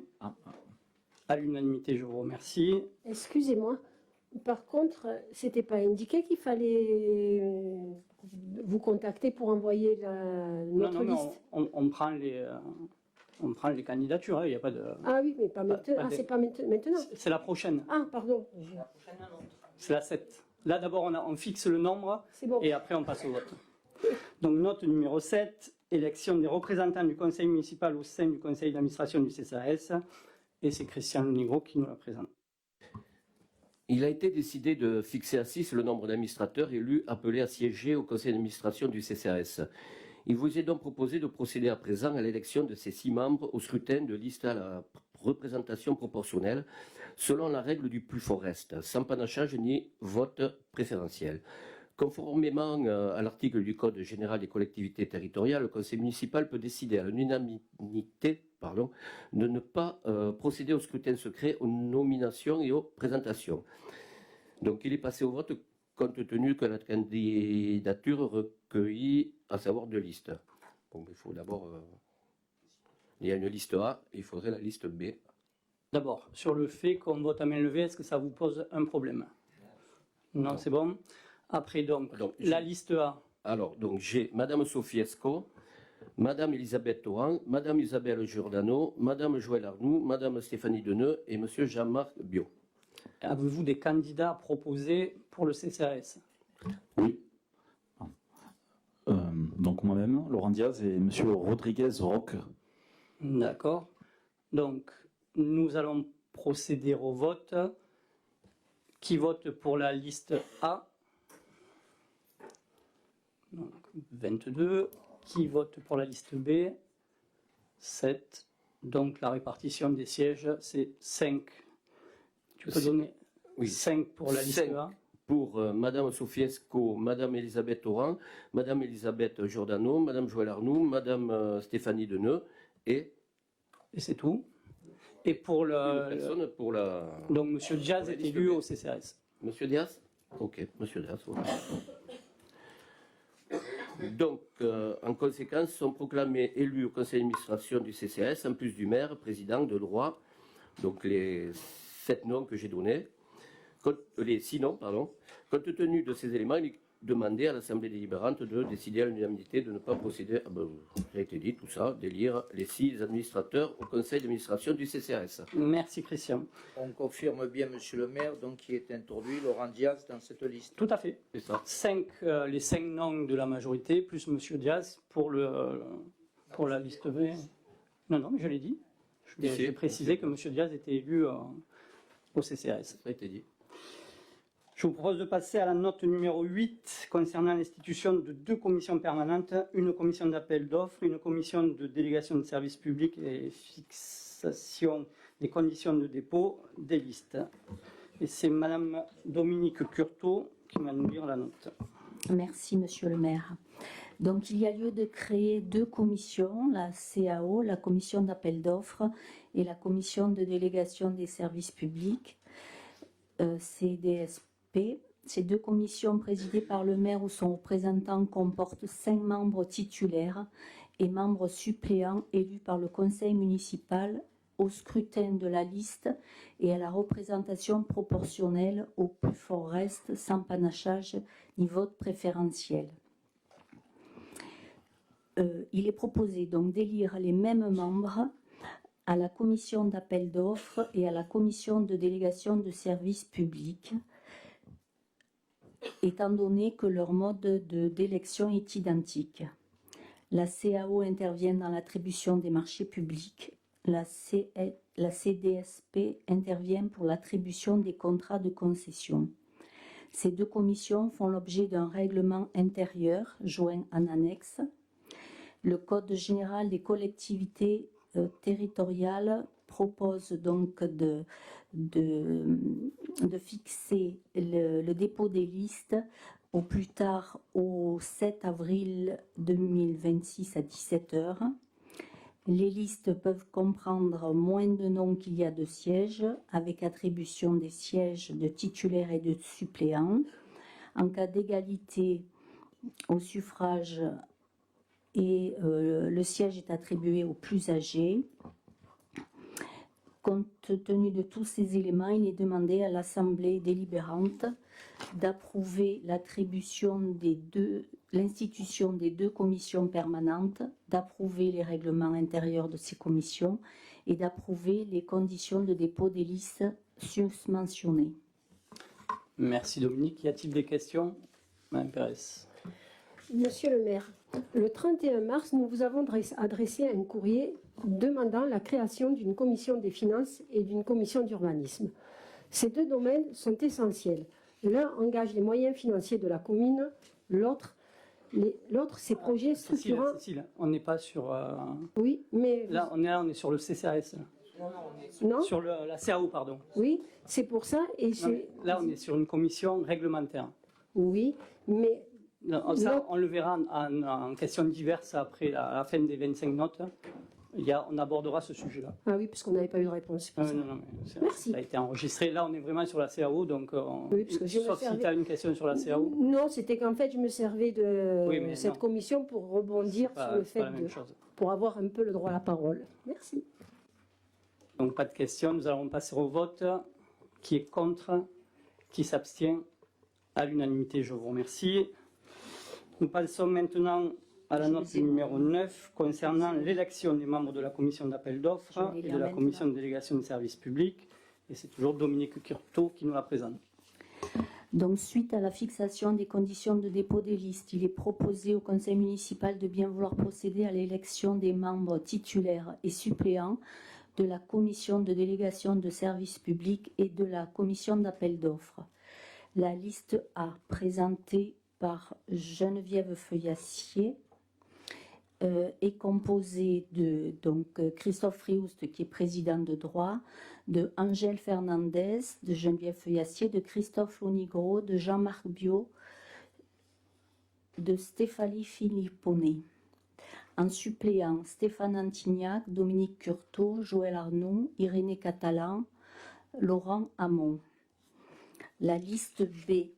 [SPEAKER 1] À l'unanimité, je vous remercie.
[SPEAKER 2] Excusez-moi. Par contre, c'était pas indiqué qu'il fallait vous contacter pour envoyer notre liste.
[SPEAKER 1] On prend les candidatures, il n'y a pas de...
[SPEAKER 2] Ah oui, mais pas maintenant. C'est pas maintenant.
[SPEAKER 1] C'est la prochaine.
[SPEAKER 2] Ah, pardon.
[SPEAKER 1] C'est la 7. Là, d'abord, on fixe le nombre
[SPEAKER 2] C'est bon.
[SPEAKER 1] et après, on passe au vote. Donc, note numéro 7, élection des représentants du conseil municipal au sein du conseil d'administration du CCAS. Et c'est Christian Nigro qui nous la présente.
[SPEAKER 12] Il a été décidé de fixer à 6 le nombre d'administrateurs élus appelés à siéger au conseil d'administration du CCAS. Il vous est donc proposé de procéder à présent à l'élection de ces 6 membres au scrutin de liste à la représentation proportionnelle selon la règle du plus fort reste, sans panachage ni vote préférentiel. Conformément à l'article du Code général des collectivités territoriales, le conseil municipal peut décider à l'unanimité de ne pas procéder au scrutin secret, aux nominations et aux présentations. Donc il est passé au vote compte tenu que la candidature recueillit, à savoir 2 listes. Bon, il faut d'abord... il y a une liste A, il faudrait la liste B.
[SPEAKER 1] D'abord, sur le fait qu'on vote à main levée, est-ce que ça vous pose un problème? Non, c'est bon. Après, donc la liste A.
[SPEAKER 12] Alors, donc j'ai Madame Sophie Esco, Madame Elisabeth Thoran, Madame Isabelle Giordano, Madame Joëlle Arnoux, Madame Stéphanie Deneux et Monsieur Jean-Marc Biot.
[SPEAKER 1] Avez-vous des candidats à proposer pour le CCAS?
[SPEAKER 6] Oui. Donc moi-même, Laurent Diaz et Monsieur Rodriguez Roque.
[SPEAKER 1] D'accord. Donc, nous allons procéder au vote. Qui vote pour la liste A? Donc, 22. Qui vote pour la liste B? 7. Donc, la répartition des sièges, c'est 5. Tu peux donner 5 pour la liste A?
[SPEAKER 12] Pour Madame Sophie Esco, Madame Elisabeth Thoran, Madame Elisabeth Giordano, Madame Joëlle Arnoux, Madame Stéphanie Deneux et
[SPEAKER 1] c'est tout. Et pour
[SPEAKER 12] pour la...
[SPEAKER 1] Donc Monsieur Diaz est élu au CCAS.
[SPEAKER 12] Monsieur Diaz? Ok, Monsieur Diaz. Voilà. Donc, en conséquence, sont proclamés élus au conseil d'administration du CCAS, en plus du maire, président de droit, donc les 7 noms que j'ai donnés, les 6 noms, pardon. Compte tenu de ces éléments, il est demandé à l'Assemblée délibérante de décider à l'unanimité de ne pas procéder, j'ai été dit tout ça, d'élire les 6 administrateurs au conseil d'administration du CCAS.
[SPEAKER 1] Merci Christian.
[SPEAKER 3] On confirme bien, monsieur le maire, donc qui est introduit Laurent Diaz dans cette liste.
[SPEAKER 1] Tout à fait.
[SPEAKER 12] C'est ça.
[SPEAKER 1] Les 5 noms de la majorité, plus monsieur Diaz pour la liste B. Non, mais je l'ai dit. J'ai précisé que monsieur Diaz était élu au CCAS.
[SPEAKER 12] Ça a été dit.
[SPEAKER 1] Je vous propose de passer à la note numéro 8 concernant l'institution de 2 commissions permanentes, une commission d'appel d'offres, une commission de délégation de services publics et fixation des conditions de dépôt des listes. Et c'est Madame Dominique Curteau qui va nous lire la note.
[SPEAKER 13] Merci Monsieur le maire. Donc il y a lieu de créer 2 commissions, la CAO, la commission d'appel d'offres et la commission de délégation des services publics, CDSP. Ces 2 commissions présidées par le maire ou son représentant comportent 5 membres titulaires et membres suppléants élus par le conseil municipal au scrutin de la liste et à la représentation proportionnelle au plus fort reste, sans panachage ni vote préférentiel. Il est proposé donc d'élire les mêmes membres à la commission d'appel d'offres et à la commission de délégation de services publics, étant donné que leur mode d'élection est identique. La CAO intervient dans l'attribution des marchés publics. La CDSP intervient pour l'attribution des contrats de concession. Ces 2 commissions font l'objet d'un règlement intérieur joint en annexe. Le Code général des collectivités territoriales propose donc de fixer le dépôt des listes au plus tard au 7 avril 2026 à 17 h. Les listes peuvent comprendre moins de noms qu'il y a de sièges, avec attribution des sièges de titulaires et de suppléants. En cas d'égalité au suffrage, et le siège est attribué aux plus âgés. Compte tenu de tous ces éléments, il est demandé à l'Assemblée délibérante d'approuver l'institution des 2 commissions permanentes, d'approuver les règlements intérieurs de ces commissions et d'approuver les conditions de dépôt des listes susmentionnées.
[SPEAKER 1] Merci Dominique. Y a-t-il des questions? Madame Pérez.
[SPEAKER 2] Monsieur le maire, le 31 mars, nous vous avons adressé un courrier demandant la création d'une commission des finances et d'une commission d'urbanisme. Ces deux domaines sont essentiels. L'un engage les moyens financiers de la commune, l'autre, ses projets structurants.
[SPEAKER 1] Cécile, on n'est pas sur...
[SPEAKER 2] Oui, mais...
[SPEAKER 1] Là, on est sur le CCRS.
[SPEAKER 2] Non.
[SPEAKER 1] Sur la CAO, pardon.
[SPEAKER 2] Oui, c'est pour ça. Et
[SPEAKER 1] là, on est sur une commission réglementaire.
[SPEAKER 2] Oui, mais...
[SPEAKER 1] Non, ça, on le verra en questions diverses après la fin des 25 notes. On abordera ce sujet-là.
[SPEAKER 2] Ah oui, parce qu'on n'avait pas eu de réponse.
[SPEAKER 1] Non,
[SPEAKER 2] merci.
[SPEAKER 1] Ça a été enregistré. Là, on est vraiment sur la CAO. Donc,
[SPEAKER 2] oui, parce que
[SPEAKER 1] sauf si tu as une question sur la CAO.
[SPEAKER 2] Non, c'était qu'en fait, je me servais de cette commission pour rebondir sur le fait pour avoir un peu le droit à la parole. Merci.
[SPEAKER 1] Donc, pas de questions. Nous allons passer au vote. Qui est contre? Qui s'abstient? À l'unanimité, je vous remercie. Nous passons maintenant à la note numéro 9 concernant l'élection des membres de la commission d'appel d'offres et de la commission de délégation de services publics. Et c'est toujours Dominique Curteau qui nous la présente.
[SPEAKER 13] Donc, suite à la fixation des conditions de dépôt des listes, il est proposé au conseil municipal de bien vouloir procéder à l'élection des membres titulaires et suppléants de la commission de délégation de services publics et de la commission d'appel d'offres. La liste A, présentée par Geneviève Feuillassier, est composée de Christophe Frioust, qui est président de droit, de Angèle Fernandez, de Geneviève Feuillassier, de Christophe Lonigro, de Jean-Marc Biot, de Stéphanie Philippone. En suppléant, Stéphane Antignac, Dominique Curteau, Joël Arnoux, Irénée Catalan, Laurent Hamon. La liste B.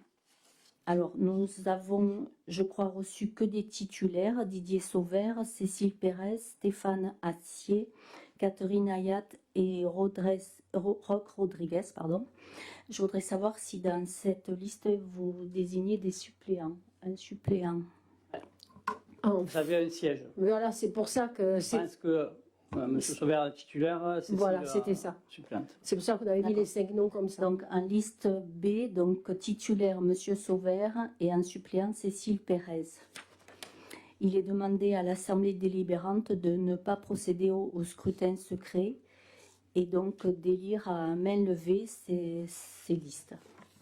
[SPEAKER 13] Alors, nous avons, je crois, reçu que des titulaires: Didier Sauvert, Cécile Pérez, Stéphane Assier, Catherine Ayat et Roch Rodriguez. Je voudrais savoir si dans cette liste, vous désignez des suppléants, un suppléant.
[SPEAKER 1] Vous avez un siège.
[SPEAKER 2] Voilà, c'est pour ça que...
[SPEAKER 1] Je pense que M. Sauvert est titulaire, c'est
[SPEAKER 2] voilà, c'était ça.
[SPEAKER 1] Suppléante.
[SPEAKER 2] C'est pour ça qu'on avait mis les 5 noms comme ça.
[SPEAKER 13] Donc, en liste B, donc titulaire M. Sauvert et en suppléant Cécile Pérez. Il est demandé à l'Assemblée délibérante de ne pas procéder au scrutin secret et donc d'élire à main levée ces listes.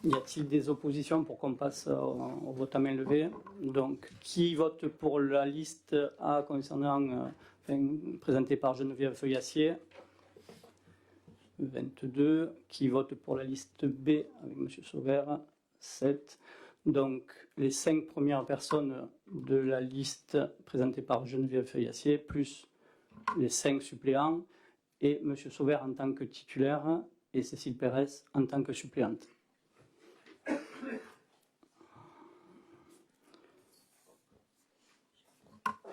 [SPEAKER 1] Y a-t-il des oppositions pour qu'on passe au vote à main levée? Donc, qui vote pour la liste A concernant, présentée par Geneviève Feuillassier? 22. Qui vote pour la liste B avec M. Sauvert? 7. Donc, les 5 premières personnes de la liste présentée par Geneviève Feuillassier, plus les 5 suppléants, et M. Sauvert en tant que titulaire, et Cécile Pérez en tant que suppléante.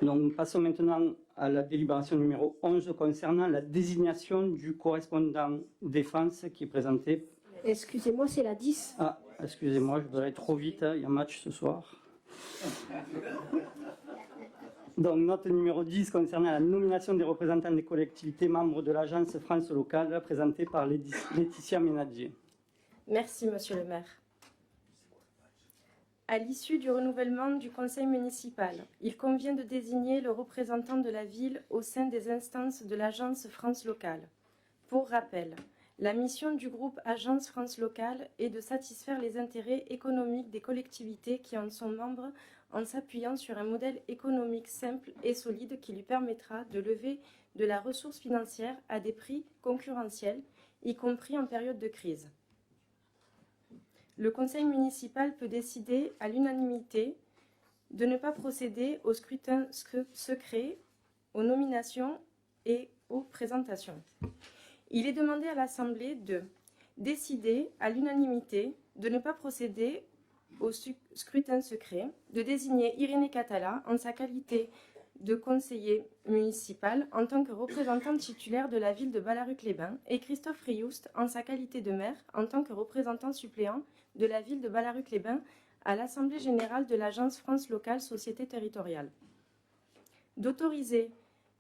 [SPEAKER 1] Donc, nous passons maintenant à la délibération numéro 11 concernant la désignation du correspondant défense qui est présenté.
[SPEAKER 2] Excusez-moi, c'est la 10.
[SPEAKER 1] Ah, excusez-moi, je voudrais aller trop vite, il y a un match ce soir. Donc, note numéro 10 concernant la nomination des représentants des collectivités membres de l'agence France locale, présentée par Laetitia Ménadier.
[SPEAKER 14] Merci, monsieur le maire. À l'issue du renouvellement du conseil municipal, il convient de désigner le représentant de la ville au sein des instances de l'Agence France locale. Pour rappel, la mission du groupe Agence France locale est de satisfaire les intérêts économiques des collectivités qui en sont membres en s'appuyant sur un modèle économique simple et solide qui lui permettra de lever de la ressource financière à des prix concurrentiels, y compris en période de crise. Le conseil municipal peut décider à l'unanimité de ne pas procéder au scrutin secret, aux nominations et aux présentations. Il est demandé à l'Assemblée de décider à l'unanimité de ne pas procéder au scrutin secret, de désigner Irénée Catala en sa qualité de conseiller municipal en tant que représentant titulaire de la ville de Ballaruc-les-Bains et Christophe Frioust en sa qualité de maire en tant que représentant suppléant de la ville de Ballaruc-les-Bains à l'Assemblée générale de l'Agence France locale Société territoriale. D'autoriser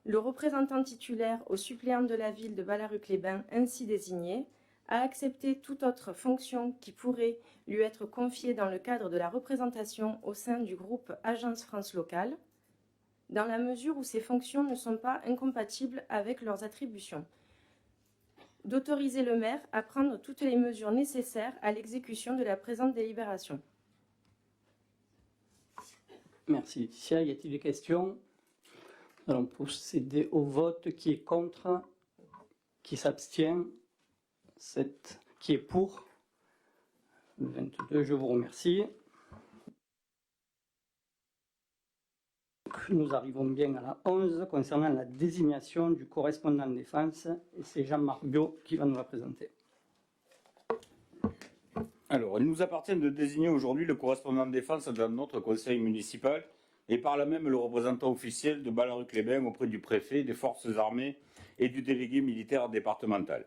[SPEAKER 14] le représentant titulaire au suppléant de la ville de Ballaruc-les-Bains ainsi désigné à accepter toute autre fonction qui pourrait lui être confiée dans le cadre de la représentation au sein du groupe Agence France Locale, dans la mesure où ces fonctions ne sont pas incompatibles avec leurs attributions. D'autoriser le maire à prendre toutes les mesures nécessaires à l'exécution de la présente délibération.
[SPEAKER 1] Merci Laetitia. Y a-t-il des questions? Nous allons procéder au vote. Qui est contre? Qui s'abstient? Qui est pour? 22, je vous remercie. Nous arrivons bien à la 11 concernant la désignation du correspondant de défense et c'est Jean-Marc Biot qui va nous la présenter.
[SPEAKER 15] Alors, il nous appartient de désigner aujourd'hui le correspondant de défense dans notre conseil municipal et par là même le représentant officiel de Ballaruc-les-Bains auprès du préfet, des forces armées et du délégué militaire départemental.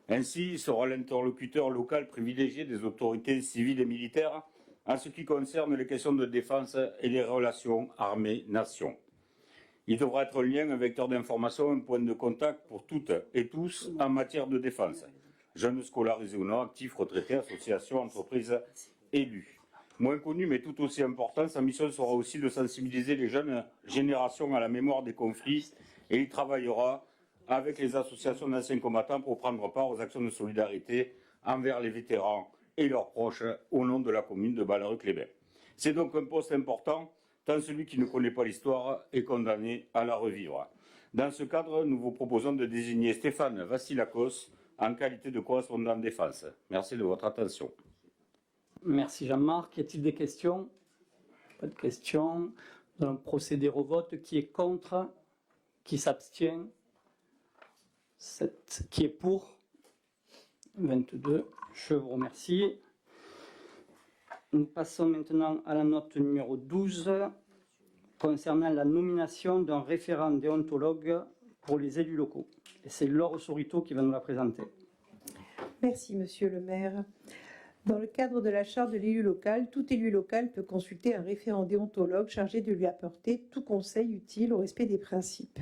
[SPEAKER 15] Ainsi, il sera l'interlocuteur local privilégié des autorités civiles et militaires en ce qui concerne les questions de défense et les relations armée-nation. Il devra être un lien, un vecteur d'information, un point de contact pour toutes et tous en matière de défense. Jeunes scolarisés ou non, actifs, retraités, associations, entreprises, élus. Moins connu mais tout aussi important, sa mission sera aussi de sensibiliser les jeunes générations à la mémoire des conflits et il travaillera avec les associations d'anciens combattants pour prendre part aux actions de solidarité envers les vétérans et leurs proches au nom de la commune de Ballaruc-les-Bains. C'est donc un poste important, tant celui qui ne connaît pas l'histoire est condamné à la revivre. Dans ce cadre, nous vous proposons de désigner Stéphane Vassilakos en qualité de correspondant de défense. Merci de votre attention.
[SPEAKER 1] Merci Jean-Marc. Y a-t-il des questions? Pas de questions. Nous allons procéder au vote. Qui est contre? Qui s'abstient? Qui est pour? 22. Je vous remercie. Nous passons maintenant à la note numéro 12 concernant la nomination d'un référent déontologue pour les élus locaux. Et c'est Laure Sorito qui va nous la présenter.
[SPEAKER 16] Merci, Monsieur le maire. Dans le cadre de la charte de l'élu local, tout élu local peut consulter un référent déontologue chargé de lui apporter tout conseil utile au respect des principes.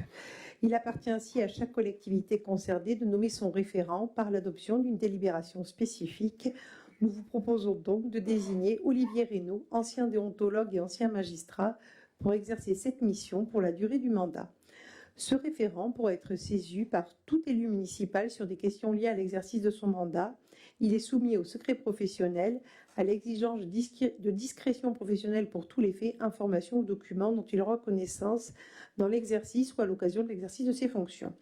[SPEAKER 16] Il appartient ainsi à chaque collectivité concernée de nommer son référent par l'adoption d'une délibération spécifique. Nous vous proposons donc de désigner Olivier Reynaud, ancien déontologue et ancien magistrat, pour exercer cette mission pour la durée du mandat. Ce référent pourra être saisi par tout élu municipal sur des questions liées à l'exercice de son mandat. Il est soumis au secret professionnel, à l'exigence de discrétion professionnelle pour tous les faits, informations ou documents dont il aura connaissance dans l'exercice ou à l'occasion de l'exercice de ses fonctions.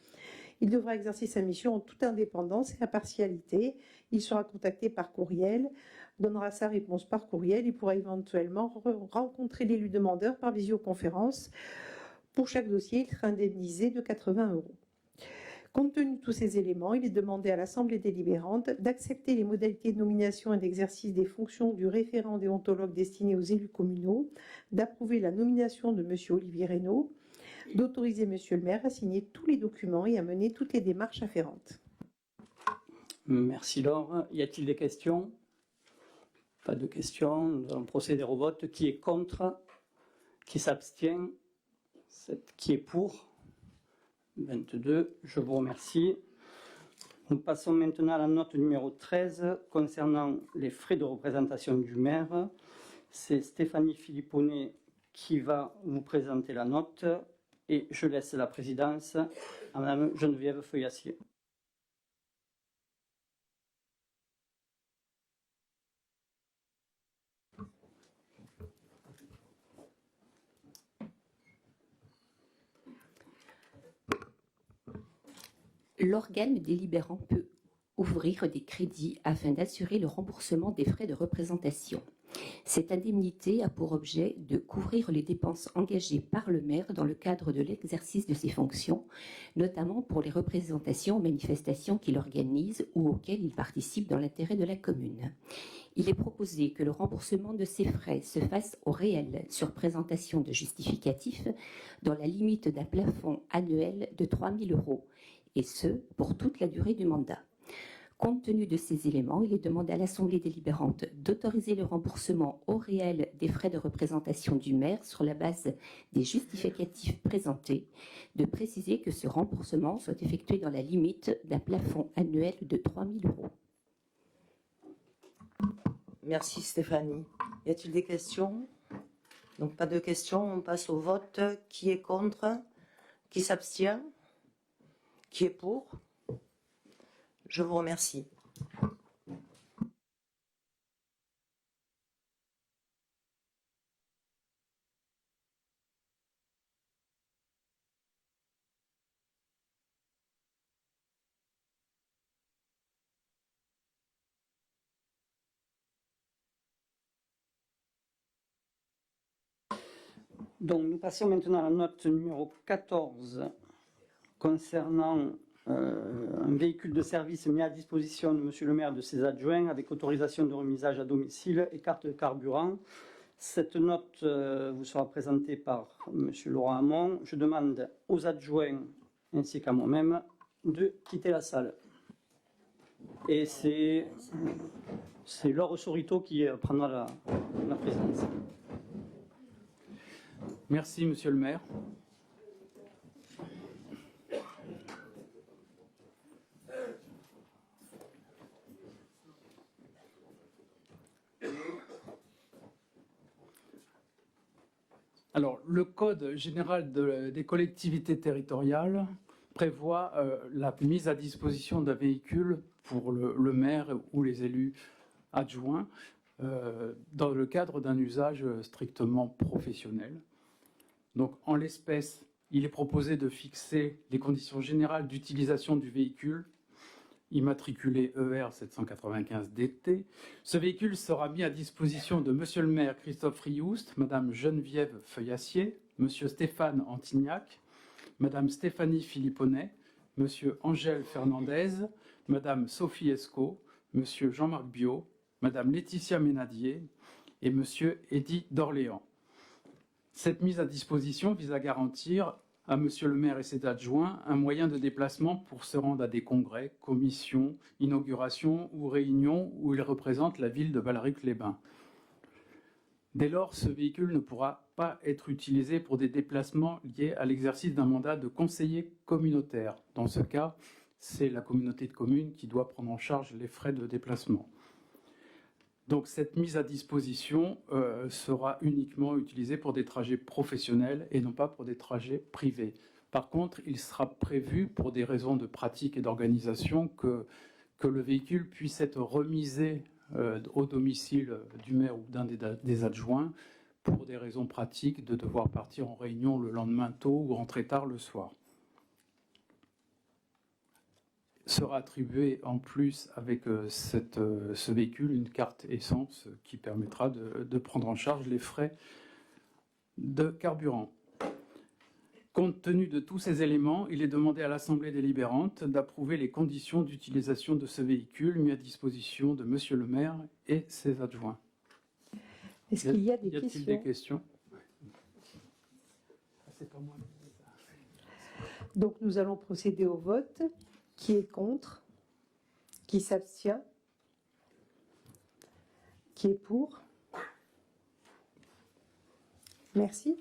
[SPEAKER 16] Il devra exercer sa mission en toute indépendance et impartialité. Il sera contacté par courriel, donnera sa réponse par courriel. Il pourra éventuellement rencontrer l'élu demandeur par visioconférence. Pour chaque dossier, il sera indemnisé de 80 €. Compte tenu de tous ces éléments, il est demandé à l'Assemblée délibérante d'accepter les modalités de nomination et d'exercice des fonctions du référent déontologue destiné aux élus communaux, d'approuver la nomination de M. Olivier Reynaud, d'autoriser M. le maire à signer tous les documents et à mener toutes les démarches afférentes.
[SPEAKER 1] Merci Laure. Y a-t-il des questions? Pas de questions. Nous allons procéder au vote. Qui est contre? Qui s'abstient? Qui est pour? 22. Je vous remercie. Nous passons maintenant à la note numéro 13 concernant les frais de représentation du maire. C'est Stéphanie Philipponet qui va vous présenter la note et je laisse la présidence à Mme Geneviève Feuillassier.
[SPEAKER 17] L'organe délibérant peut ouvrir des crédits afin d'assurer le remboursement des frais de représentation. Cette indemnité a pour objet de couvrir les dépenses engagées par le maire dans le cadre de l'exercice de ses fonctions, notamment pour les représentations ou manifestations qu'il organise ou auxquelles il participe dans l'intérêt de la commune. Il est proposé que le remboursement de ces frais se fasse au réel sur présentation de justificatifs dans la limite d'un plafond annuel de 3 000 €, et ce, pour toute la durée du mandat. Compte tenu de ces éléments, il est demandé à l'Assemblée délibérante d'autoriser le remboursement au réel des frais de représentation du maire sur la base des justificatifs présentés, de préciser que ce remboursement soit effectué dans la limite d'un plafond annuel de 3 000 €.
[SPEAKER 18] Merci Stéphanie. Y a-t-il des questions? Donc pas de questions, on passe au vote. Qui est contre? Qui s'abstient? Qui est pour? Je vous remercie.
[SPEAKER 1] Donc, nous passons maintenant à la note numéro 14 concernant un véhicule de service mis à disposition de Monsieur le maire de ses adjoints avec autorisation de remisage à domicile et carte de carburant. Cette note vous sera présentée par Monsieur Laurent Hamon. Je demande aux adjoints ainsi qu'à moi-même de quitter la salle. Et c'est Laure Sorito qui prendra la présidence.
[SPEAKER 19] Merci, Monsieur le maire. Alors, le Code général des collectivités territoriales prévoit la mise à disposition d'un véhicule pour le maire ou les élus adjoints dans le cadre d'un usage strictement professionnel. Donc, en l'espèce, il est proposé de fixer les conditions générales d'utilisation du véhicule, immatriculé ER 795 DT. Ce véhicule sera mis à disposition de Monsieur le maire Christophe Rioust, Madame Geneviève Feuillassier, Monsieur Stéphane Antignac, Madame Stéphanie Philipponnet, Monsieur Angèle Fernandez, Madame Sophie Escaut, Monsieur Jean-Marc Biot, Madame Laetitia Ménadier et Monsieur Eddy d'Orléans. Cette mise à disposition vise à garantir à Monsieur le maire et ses adjoints un moyen de déplacement pour se rendre à des congrès, commissions, inaugurations ou réunions où ils représentent la ville de Ballaric-les-Bains. Dès lors, ce véhicule ne pourra pas être utilisé pour des déplacements liés à l'exercice d'un mandat de conseiller communautaire. Dans ce cas, c'est la communauté de communes qui doit prendre en charge les frais de déplacement. Donc cette mise à disposition sera uniquement utilisée pour des trajets professionnels et non pas pour des trajets privés. Par contre, il sera prévu pour des raisons de pratique et d'organisation que le véhicule puisse être remisé au domicile du maire ou d'un des adjoints pour des raisons pratiques de devoir partir en réunion le lendemain tôt ou rentrer tard le soir. Sera attribuée en plus avec ce véhicule une carte essence qui permettra de prendre en charge les frais de carburant. Compte tenu de tous ces éléments, il est demandé à l'Assemblée délibérante d'approuver les conditions d'utilisation de ce véhicule mis à disposition de Monsieur le maire et ses adjoints.
[SPEAKER 16] Est-ce qu'il y a des
[SPEAKER 19] questions? Y a-t-il des questions?
[SPEAKER 16] C'est pas moi. Donc nous allons procéder au vote. Qui est contre? Qui s'abstient? Qui est pour? Merci.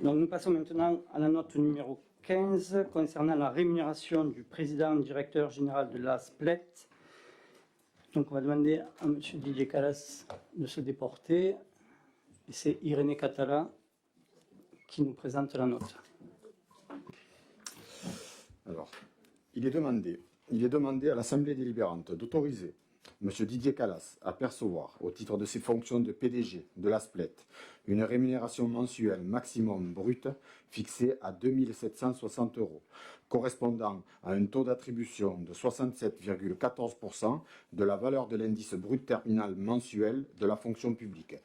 [SPEAKER 1] Donc nous passons maintenant à la note numéro 15 concernant la rémunération du président directeur général de la SPLET. Donc on va demander à M. Didier Calas de se déporter. Et c'est Irénée Catala qui nous présente la note.
[SPEAKER 5] Alors, il est demandé à l'Assemblée délibérante d'autoriser M. Didier Callas à percevoir, au titre de ses fonctions de PDG de la SPLET, une rémunération mensuelle maximum brute fixée à 2 760 €, correspondant à un taux d'attribution de 67,14% de la valeur de l'indice brut terminal mensuel de la fonction publique,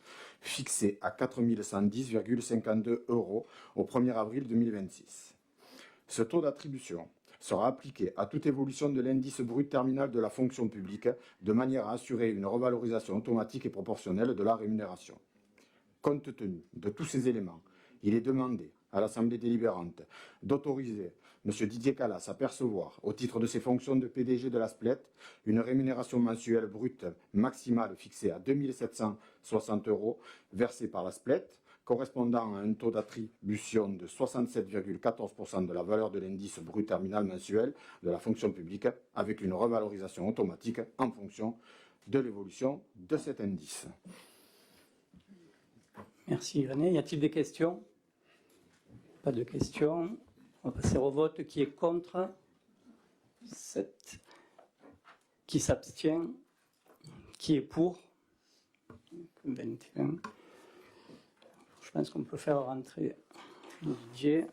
[SPEAKER 5] fixé à 4 110,52 € au 1er avril 2026. Ce taux d'attribution sera appliqué à toute évolution de l'indice brut terminal de la fonction publique de manière à assurer une revalorisation automatique et proportionnelle de la rémunération. Compte tenu de tous ces éléments, il est demandé à l'Assemblée délibérante d'autoriser M. Didier Callas à percevoir, au titre de ses fonctions de PDG de la SPLET, une rémunération mensuelle brute maximale fixée à 2 760 € versée par la SPLET, correspondant à un taux d'attribution de 67,14% de la valeur de l'indice brut terminal mensuel de la fonction publique, avec une revalorisation automatique en fonction de l'évolution de cet indice.
[SPEAKER 1] Merci René. Y a-t-il des questions? Pas de questions. On va passer au vote. Qui est contre? 7. Qui s'abstient? Qui est pour? 21. Je pense qu'on peut faire rentrer Didier.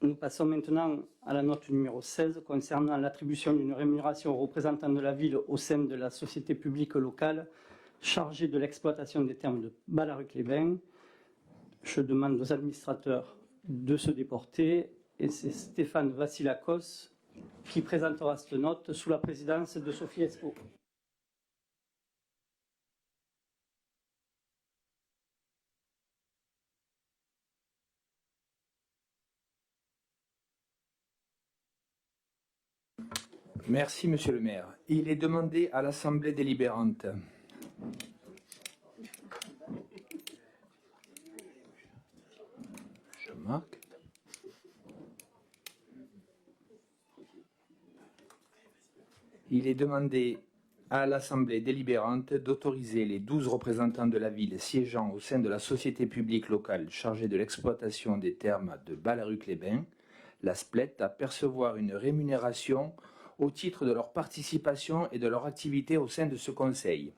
[SPEAKER 1] Nous passons maintenant à la note numéro 16 concernant l'attribution d'une rémunération aux représentants de la ville au sein de la société publique locale chargée de l'exploitation des thermes de Ballaruc-les-Bains. Je demande aux administrateurs de se déporter et c'est Stéphane Vassilakos qui présentera cette note sous la présidence de Sophie Espo.
[SPEAKER 20] Merci, Monsieur le maire. Il est demandé à l'Assemblée délibérante je marque. Il est demandé à l'Assemblée délibérante d'autoriser les 12 représentants de la ville siégeant au sein de la société publique locale chargée de l'exploitation des thermes de Ballaruc-les-Bains, la SPLET, à percevoir une rémunération au titre de leur participation et de leur activité au sein de ce conseil.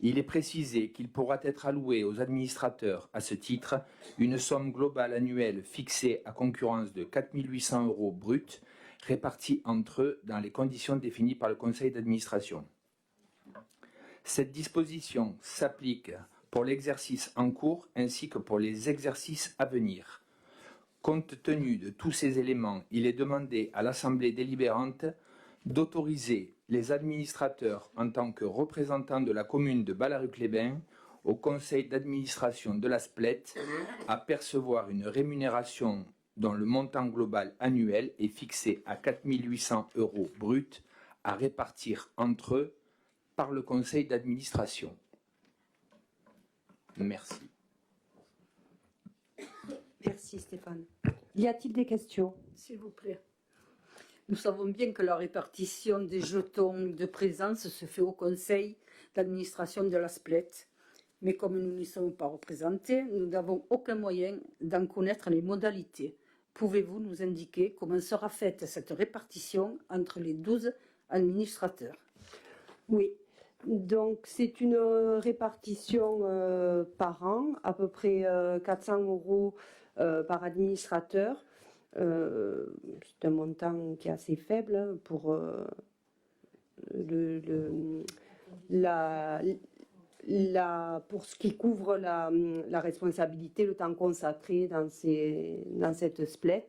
[SPEAKER 20] Il est précisé qu'il pourra être alloué aux administrateurs à ce titre une somme globale annuelle fixée à concurrence de 4 800 € bruts, répartis entre eux dans les conditions définies par le conseil d'administration. Cette disposition s'applique pour l'exercice en cours ainsi que pour les exercices à venir. Compte tenu de tous ces éléments, il est demandé à l'Assemblée délibérante d'autoriser les administrateurs en tant que représentants de la commune de Ballaruc-les-Bains au conseil d'administration de la SPLET à percevoir une rémunération dont le montant global annuel est fixé à 4 800 € bruts à répartir entre eux par le conseil d'administration. Merci.
[SPEAKER 9] Merci Stéphane. Y a-t-il des questions?
[SPEAKER 21] S'il vous plaît. Nous savons bien que la répartition des jetons de présence se fait au conseil d'administration de la SPLET. Mais comme nous n'y sommes pas représentés, nous n'avons aucun moyen d'en connaître les modalités. Pouvez-vous nous indiquer comment sera faite cette répartition entre les 12 administrateurs?
[SPEAKER 9] Oui. Donc, c'est une répartition par an, à peu près 400 € par administrateur. C'est un montant qui est assez faible pour pour ce qui couvre la responsabilité, le temps consacré dans cette SPLET.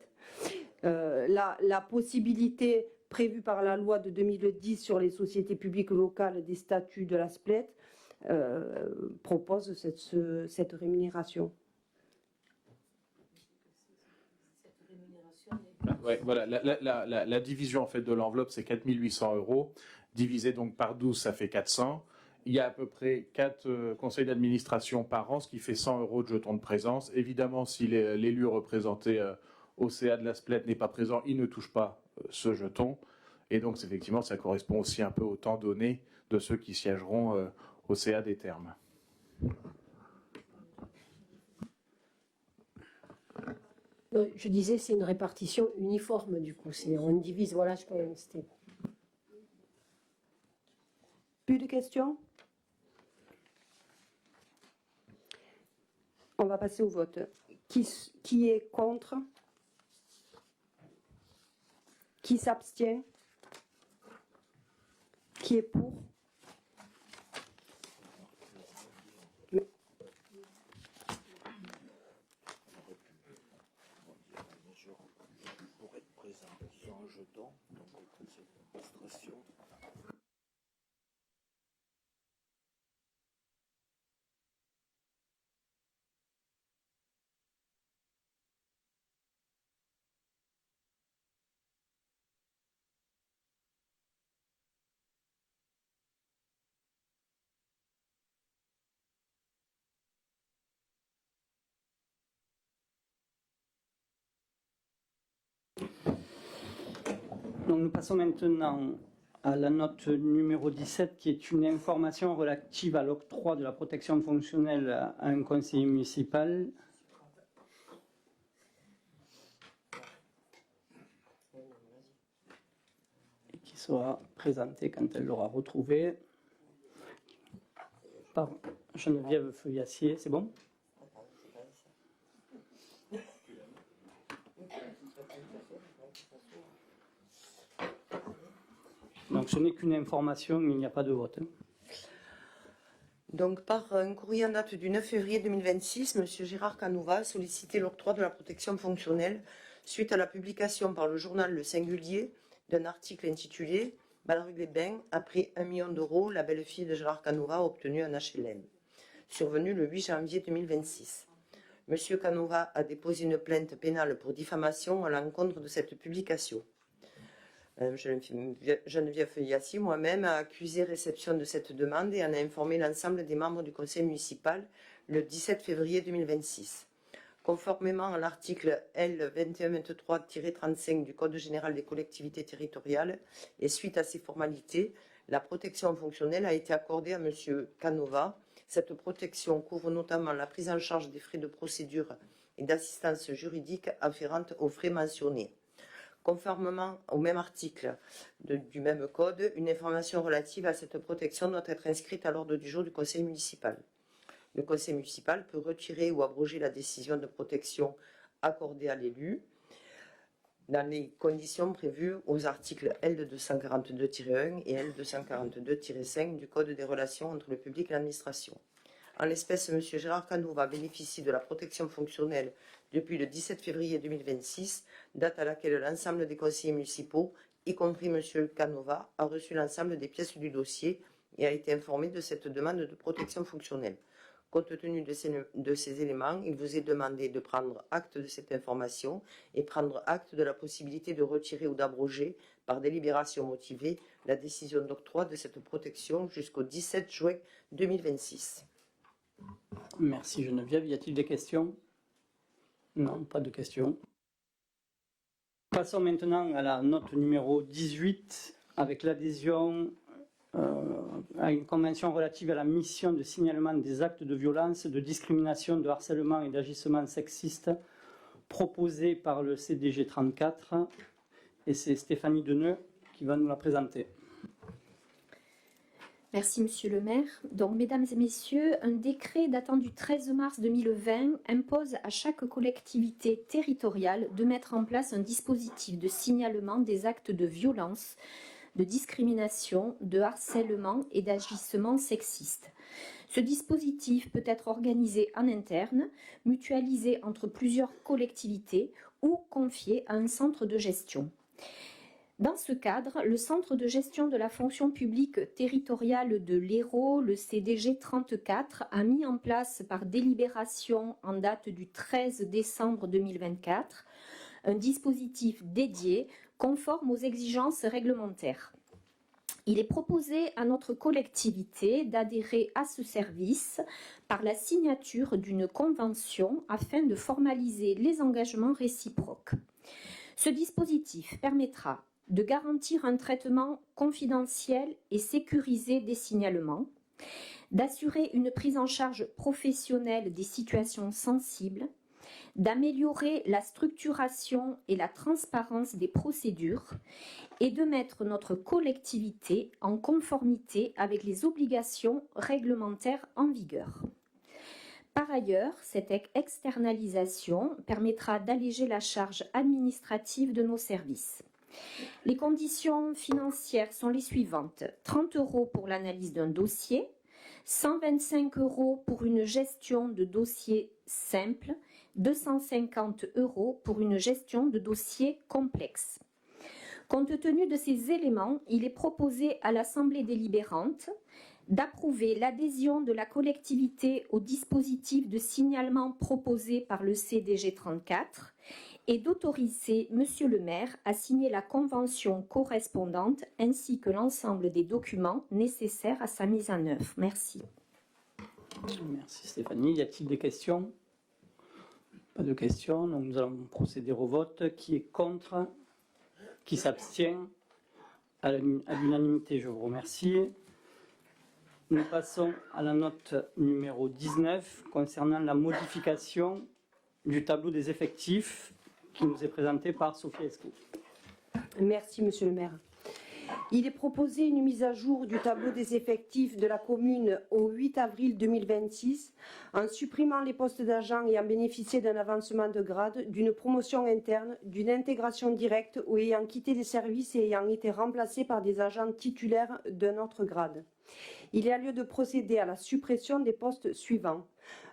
[SPEAKER 9] La possibilité prévue par la loi de 2010 sur les sociétés publiques locales des statuts de la SPLET propose cette rémunération.
[SPEAKER 22] Ouais, voilà, la division en fait de l'enveloppe, c'est 4 800 €. Divisé donc par 12, ça fait 400. Il y a à peu près 4 conseils d'administration par an, ce qui fait 100 € de jetons de présence. Évidemment, si l'élu représenté au CA de la SPLET n'est pas présent, il ne touche pas ce jeton. Et donc, effectivement, ça correspond aussi un peu au temps donné de ceux qui siégeront au CA des termes.
[SPEAKER 2] Je disais, c'est une répartition uniforme, du coup. On divise, voilà, je pense que c'était...
[SPEAKER 9] Plus de questions? On va passer au vote. Qui est contre? Qui s'abstient? Qui est pour?
[SPEAKER 3] Pour être présent, ils ont un jeton, donc au conseil d'administration.
[SPEAKER 1] Donc nous passons maintenant à la note numéro 17, qui est une information relative à l'octroi de la protection fonctionnelle à un conseiller municipal. Et qui sera présentée quand elle l'aura retrouvée par Geneviève Feuillassier. C'est bon ? Donc ce n'est qu'une information, il n'y a pas de vote.
[SPEAKER 18] Donc, par un courrier en date du 9 février 2026, M. Gérard Canova a sollicité l'octroi de la protection fonctionnelle suite à la publication par le journal Le Singulier d'un article intitulé « Ballarug-les-Bains a pris 1 million d'euros, la belle-fille de Gérard Canova a obtenu un HLM », survenu le 8 janvier 2026. M. Canova a déposé une plainte pénale pour diffamation à l'encontre de cette publication. Geneviève Feuillassier, moi-même, a accusé réception de cette demande et en a informé l'ensemble des membres du conseil municipal le 17 février 2026. Conformément à l'article L. 2123-35 du Code général des collectivités territoriales et suite à ces formalités, la protection fonctionnelle a été accordée à M. Canova. Cette protection couvre notamment la prise en charge des frais de procédure et d'assistance juridique afférentes aux frais mentionnés. Conformément au même article du même code, une information relative à cette protection doit être inscrite à l'ordre du jour du conseil municipal. Le conseil municipal peut retirer ou abroger la décision de protection accordée à l'élu dans les conditions prévues aux articles L242-1 et L242-5 du Code des relations entre le public et l'administration. En l'espèce, M. Gérard Canova bénéficie de la protection fonctionnelle depuis le 17 février 2026, date à laquelle l'ensemble des conseillers municipaux, y compris M. Canova, a reçu l'ensemble des pièces du dossier et a été informé de cette demande de protection fonctionnelle. Compte tenu de ces éléments, il vous est demandé de prendre acte de cette information et prendre acte de la possibilité de retirer ou d'abroger, par délibération motivée, la décision d'octroi de cette protection jusqu'au 17 juin 2026.
[SPEAKER 1] Merci Geneviève. Y a-t-il des questions? Non, pas de questions. Passons maintenant à la note numéro 18 avec l'adhésion à une convention relative à la mission de signalement des actes de violence, de discrimination, de harcèlement et d'agissement sexiste proposée par le CDG 34. Et c'est Stéphanie Deneux qui va nous la présenter.
[SPEAKER 17] Merci, Monsieur le maire. Donc, mesdames et messieurs, un décret datant du 13 mars 2020 impose à chaque collectivité territoriale de mettre en place un dispositif de signalement des actes de violence, de discrimination, de harcèlement et d'agissement sexiste. Ce dispositif peut être organisé en interne, mutualisé entre plusieurs collectivités ou confié à un centre de gestion. Dans ce cadre, le Centre de gestion de la fonction publique territoriale de l'Hérault, le CDG 34, a mis en place par délibération en date du 13 décembre 2024 un dispositif dédié conforme aux exigences réglementaires. Il est proposé à notre collectivité d'adhérer à ce service par la signature d'une convention afin de formaliser les engagements réciproques. Ce dispositif permettra de garantir un traitement confidentiel et sécurisé des signalements, d'assurer une prise en charge professionnelle des situations sensibles, d'améliorer la structuration et la transparence des procédures et de mettre notre collectivité en conformité avec les obligations réglementaires en vigueur. Par ailleurs, cette externalisation permettra d'alléger la charge administrative de nos services. Les conditions financières sont les suivantes. 30 € pour l'analyse d'un dossier, 125 € pour une gestion de dossier simple, 250 € pour une gestion de dossier complexe. Compte tenu de ces éléments, il est proposé à l'Assemblée délibérante d'approuver l'adhésion de la collectivité au dispositif de signalement proposé par le CDG 34 et d'autoriser Monsieur le maire à signer la convention correspondante ainsi que l'ensemble des documents nécessaires à sa mise en œuvre. Merci.
[SPEAKER 1] Merci Stéphanie. Y a-t-il des questions? Pas de questions, donc nous allons procéder au vote. Qui est contre? Qui s'abstient? À l'unanimité, je vous remercie. Nous passons à la note numéro 19 concernant la modification du tableau des effectifs qui nous est présenté par Sophie Escou.
[SPEAKER 9] Merci, Monsieur le maire. Il est proposé une mise à jour du tableau des effectifs de la commune au 8 avril 2026 en supprimant les postes d'agents ayant bénéficié d'un avancement de grade, d'une promotion interne, d'une intégration directe ou ayant quitté les services et ayant été remplacés par des agents titulaires d'un autre grade. Il y a lieu de procéder à la suppression des postes suivants.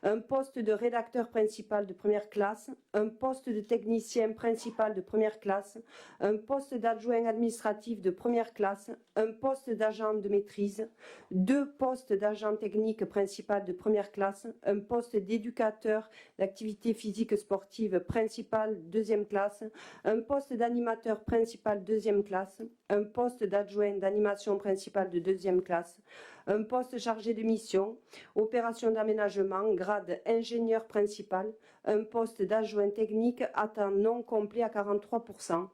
[SPEAKER 9] Un poste de rédacteur principal de première classe, un poste de technicien principal de première classe, un poste d'adjoint administratif de première classe, un poste d'agent de maîtrise, 2 postes d'agent technique principal de première classe, un poste d'éducateur d'activité physique sportive principal deuxième classe, un poste d'animateur principal deuxième classe, un poste d'adjoint d'animation principale de deuxième classe, un poste chargé de mission, opération d'aménagement, grade ingénieur principal, un poste d'adjoint technique à temps non complet à 43%.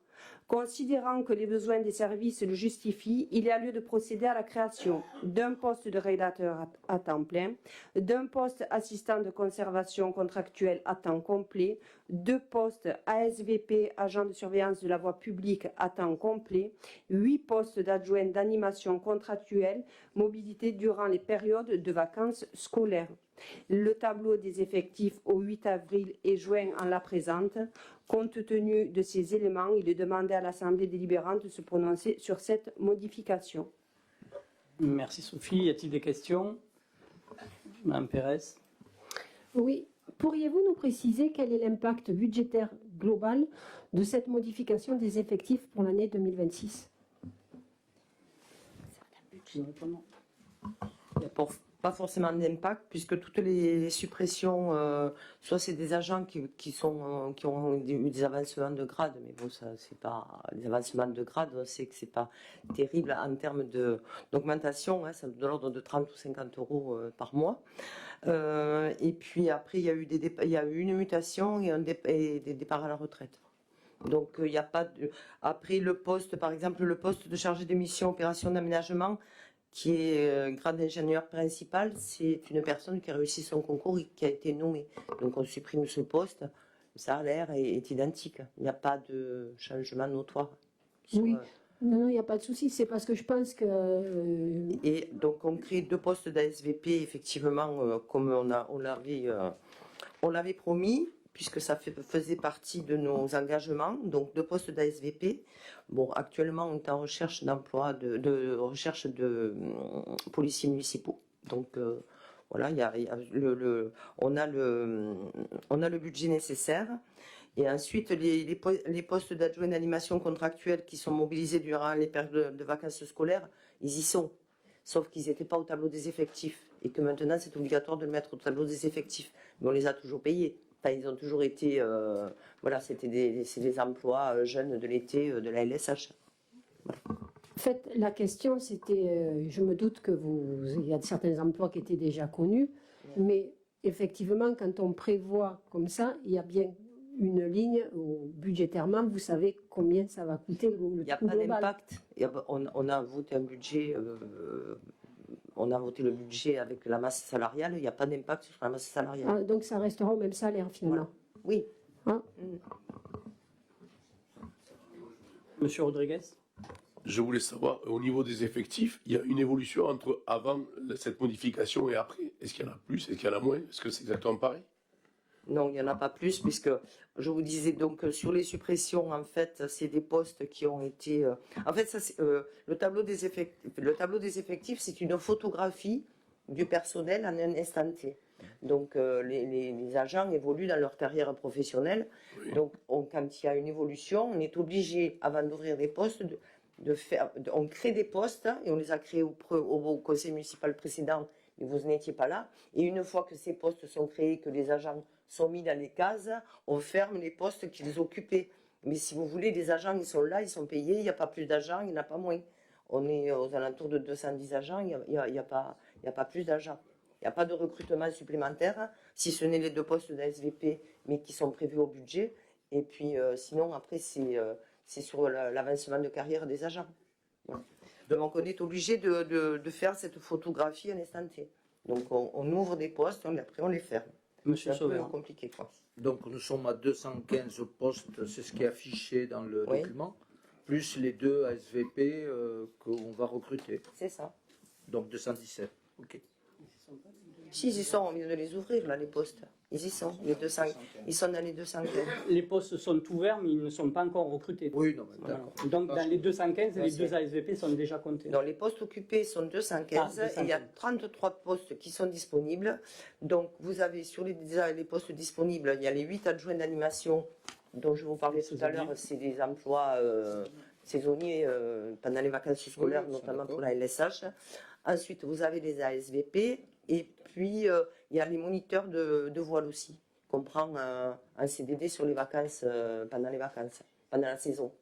[SPEAKER 9] Considérant que les besoins des services le justifient, il y a lieu de procéder à la création d'un poste de rédacteur à temps plein, d'un poste assistant de conservation contractuel à temps complet, 2 postes ASVP, agent de surveillance de la voie publique à temps complet, 8 postes d'adjoint d'animation contractuelle, mobilité durant les périodes de vacances scolaires. Le tableau des effectifs au 8 avril est joint en la présente. Compte tenu de ces éléments, il est demandé à l'Assemblée délibérante de se prononcer sur cette modification.
[SPEAKER 1] Merci Sophie. Y a-t-il des questions? Madame Pérez.
[SPEAKER 2] Oui. Pourriez-vous nous préciser quel est l'impact budgétaire global de cette modification des effectifs pour l'année 2026?
[SPEAKER 18] Il n'y a pas forcément d'impact puisque toutes les suppressions, soit c'est des agents qui ont eu des avancements de grade, mais bon, ça c'est pas les avancements de grade, on sait que c'est pas terrible en termes d'augmentation, hein, c'est de l'ordre de 30 ou 50 € par mois. Et puis après il y a eu une mutation et des départs à la retraite. Donc il n'y a pas de... Après le poste, par exemple le poste de chargé de mission opération d'aménagement, qui est grade d'ingénieur principal, c'est une personne qui a réussi son concours et qui a été nommée. Donc on supprime ce poste, le salaire est identique. Il n'y a pas de changement notoire.
[SPEAKER 2] Oui, non, il n'y a pas de souci, c'est parce que je pense que...
[SPEAKER 18] Et donc on crée 2 postes d'ASVP, effectivement, comme on l'avait promis, puisque ça faisait partie de nos engagements, donc 2 postes d'ASVP. Bon, actuellement, on est en recherche d'emploi, de recherche de policiers municipaux. Donc, voilà, on a le budget nécessaire. Et ensuite, les postes d'adjoint d'animation contractuelle qui sont mobilisés durant les périodes de vacances scolaires, ils y sont. Sauf qu'ils n'étaient pas au tableau des effectifs. Et que maintenant, c'est obligatoire de le mettre au tableau des effectifs. Mais on les a toujours payés. Enfin, ils ont toujours été, voilà, c'est des emplois jeunes de l'été de la LSH. Voilà.
[SPEAKER 2] En fait, la question, c'était, je me doute que il y a certains emplois qui étaient déjà connus, mais effectivement, quand on prévoit comme ça, il y a bien une ligne où, budgétairement, vous savez combien ça va coûter le
[SPEAKER 18] Il n'y a
[SPEAKER 2] coût
[SPEAKER 18] pas
[SPEAKER 2] global.
[SPEAKER 18] d'impact. On a voté un budget. On a voté le budget avec la masse salariale, il n'y a pas d'impact sur la masse salariale.
[SPEAKER 2] Ah, donc ça restera au même salaire finalement.
[SPEAKER 18] Oui.
[SPEAKER 2] Hein
[SPEAKER 1] Monsieur Rodriguez.
[SPEAKER 11] Je voulais savoir, au niveau des effectifs, il y a une évolution entre avant cette modification et après. Est-ce qu'il y en a plus? Est-ce qu'il y en a moins? Est-ce que c'est exactement pareil?
[SPEAKER 18] Non, il n'y en a pas plus, puisque je vous disais donc sur les suppressions, en fait, c'est des postes qui ont été. En fait, ça, le tableau des effectifs, c'est une photographie du personnel en un instant T. Donc, les agents évoluent dans leur carrière professionnelle. Oui. Donc, quand il y a une évolution, on est obligé, avant d'ouvrir des postes, on crée des postes, et on les a créés au conseil municipal précédent, et vous n'étiez pas là. Et une fois que ces postes sont créés, que les agents sont mis dans les cases, on ferme les postes qu'ils occupaient. Mais si vous voulez, les agents, ils sont là, ils sont payés, il n'y a pas plus d'agents, il n'y en a pas moins. On est aux alentours de 210 agents, il n'y a pas plus d'agents. Il n'y a pas de recrutement supplémentaire, si ce n'est les 2 postes d'ASVP, mais qui sont prévus au budget. Et puis, sinon, après, c'est sur l'avancement de carrière des agents. Voilà. Donc, on est obligé de faire cette photographie à l'instant T. Donc, on ouvre des postes, et après, on les ferme.
[SPEAKER 1] Monsieur
[SPEAKER 18] C'est un peu compliqué, quoi.
[SPEAKER 3] Donc, nous sommes à 215 postes, c'est ce qui est affiché dans le document, plus les 2 ASVP qu'on va recruter.
[SPEAKER 18] C'est ça.
[SPEAKER 3] Donc, 217. OK.
[SPEAKER 18] Si, ils y sont, on vient de les ouvrir, là, les postes. Ils y sont, les 200. Ils sont dans les 215.
[SPEAKER 1] Les postes sont ouverts, mais ils ne sont pas encore recrutés.
[SPEAKER 3] Oui, non, mais d'accord.
[SPEAKER 1] Donc, dans les 215, les 2 ASVP sont déjà comptés.
[SPEAKER 18] Non, les postes occupés sont 215, et il y a 33 postes qui sont disponibles. Donc, vous avez sur les postes disponibles, il y a les 8 adjoints d'animation dont je vous parlais tout à l'heure. C'est des emplois saisonniers pendant les vacances scolaires, notamment pour la LSH. Ensuite, vous avez les ASVP. Et puis, il y a les moniteurs de voile aussi, qu'on prend en CDD sur les vacances, pendant la saison.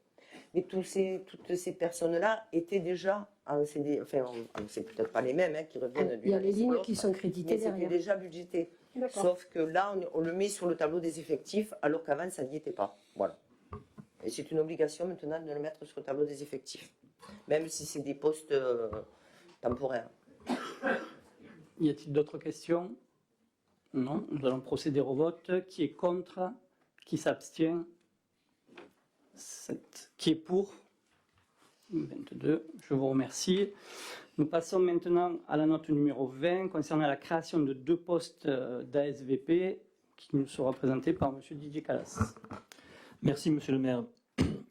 [SPEAKER 18] Mais toutes ces personnes-là étaient déjà en CDD, enfin, c'est peut-être pas les mêmes qui reviennent du.
[SPEAKER 2] Il y a les lignes qui sont créditées derrière.
[SPEAKER 18] C'était déjà budgété. Sauf que là, on le met sur le tableau des effectifs, alors qu'avant, ça n'y était pas. Voilà. Et c'est une obligation maintenant de le mettre sur le tableau des effectifs, même si c'est des postes temporaires.
[SPEAKER 1] Y a-t-il d'autres questions? Non. Nous allons procéder au vote. Qui est contre? Qui s'abstient? 7. Qui est pour? 22. Je vous remercie. Nous passons maintenant à la note numéro 20 concernant la création de 2 postes d'ASVP qui nous sera présentée par M. Didier Calas.
[SPEAKER 6] Merci, Monsieur le maire.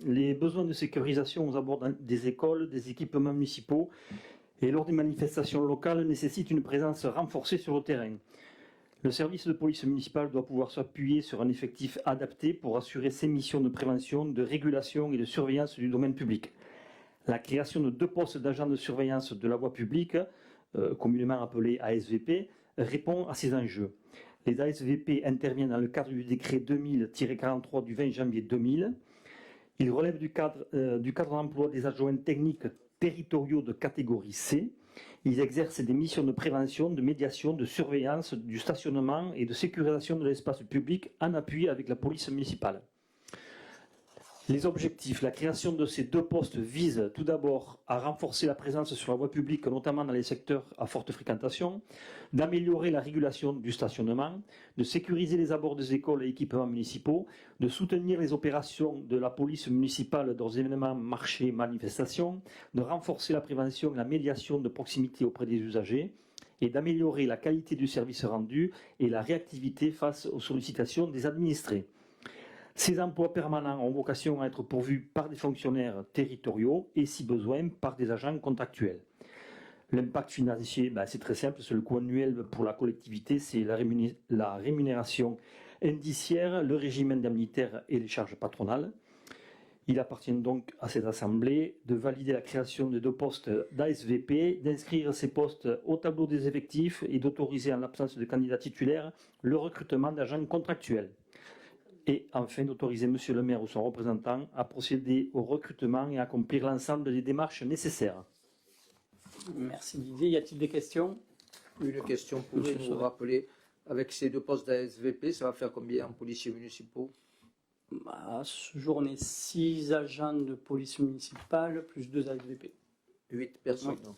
[SPEAKER 6] Les besoins de sécurisation aux abords des écoles, des équipements municipaux et lors des manifestations locales nécessitent une présence renforcée sur le terrain. Le service de police municipale doit pouvoir s'appuyer sur un effectif adapté pour assurer ses missions de prévention, de régulation et de surveillance du domaine public. La création de 2 postes d'agents de surveillance de la voie publique, communément appelés ASVP, répond à ces enjeux. Les ASVP interviennent dans le cadre du décret 2000-43 du 20 janvier 2000. Ils relèvent du cadre d'emploi des adjoints techniques territoriaux de catégorie C. Ils exercent des missions de prévention, de médiation, de surveillance du stationnement et de sécurisation de l'espace public en appui avec la police municipale. Les objectifs, la création de ces 2 postes vise tout d'abord à renforcer la présence sur la voie publique, notamment dans les secteurs à forte fréquentation, d'améliorer la régulation du stationnement, de sécuriser les abords des écoles et équipements municipaux, de soutenir les opérations de la police municipale dans les événements, marchés, manifestations, de renforcer la prévention et la médiation de proximité auprès des usagers, et d'améliorer la qualité du service rendu et la réactivité face aux sollicitations des administrés. Ces emplois permanents ont vocation à être pourvus par des fonctionnaires territoriaux et, si besoin, par des agents contractuels. L'impact financier, c'est très simple, c'est le coût annuel pour la collectivité, c'est la rémunération indiciaire, le régime indemnitaire et les charges patronales. Il appartient donc à cette Assemblée de valider la création de 2 postes d'ASVP, d'inscrire ces postes au tableau des effectifs et d'autoriser, en l'absence de candidats titulaires, le recrutement d'agents contractuels. Et enfin, d'autoriser Monsieur le maire ou son représentant à procéder au recrutement et à accomplir l'ensemble des démarches nécessaires.
[SPEAKER 1] Merci Didier. Y a-t-il des questions?
[SPEAKER 3] Une question, pouvez-vous rappeler, avec ces 2 postes d'ASVP, ça va faire combien en policiers municipaux?
[SPEAKER 1] Ce jour, on est 6 agents de police municipale plus 2 ASVP.
[SPEAKER 3] 8 personnes.
[SPEAKER 1] Oui.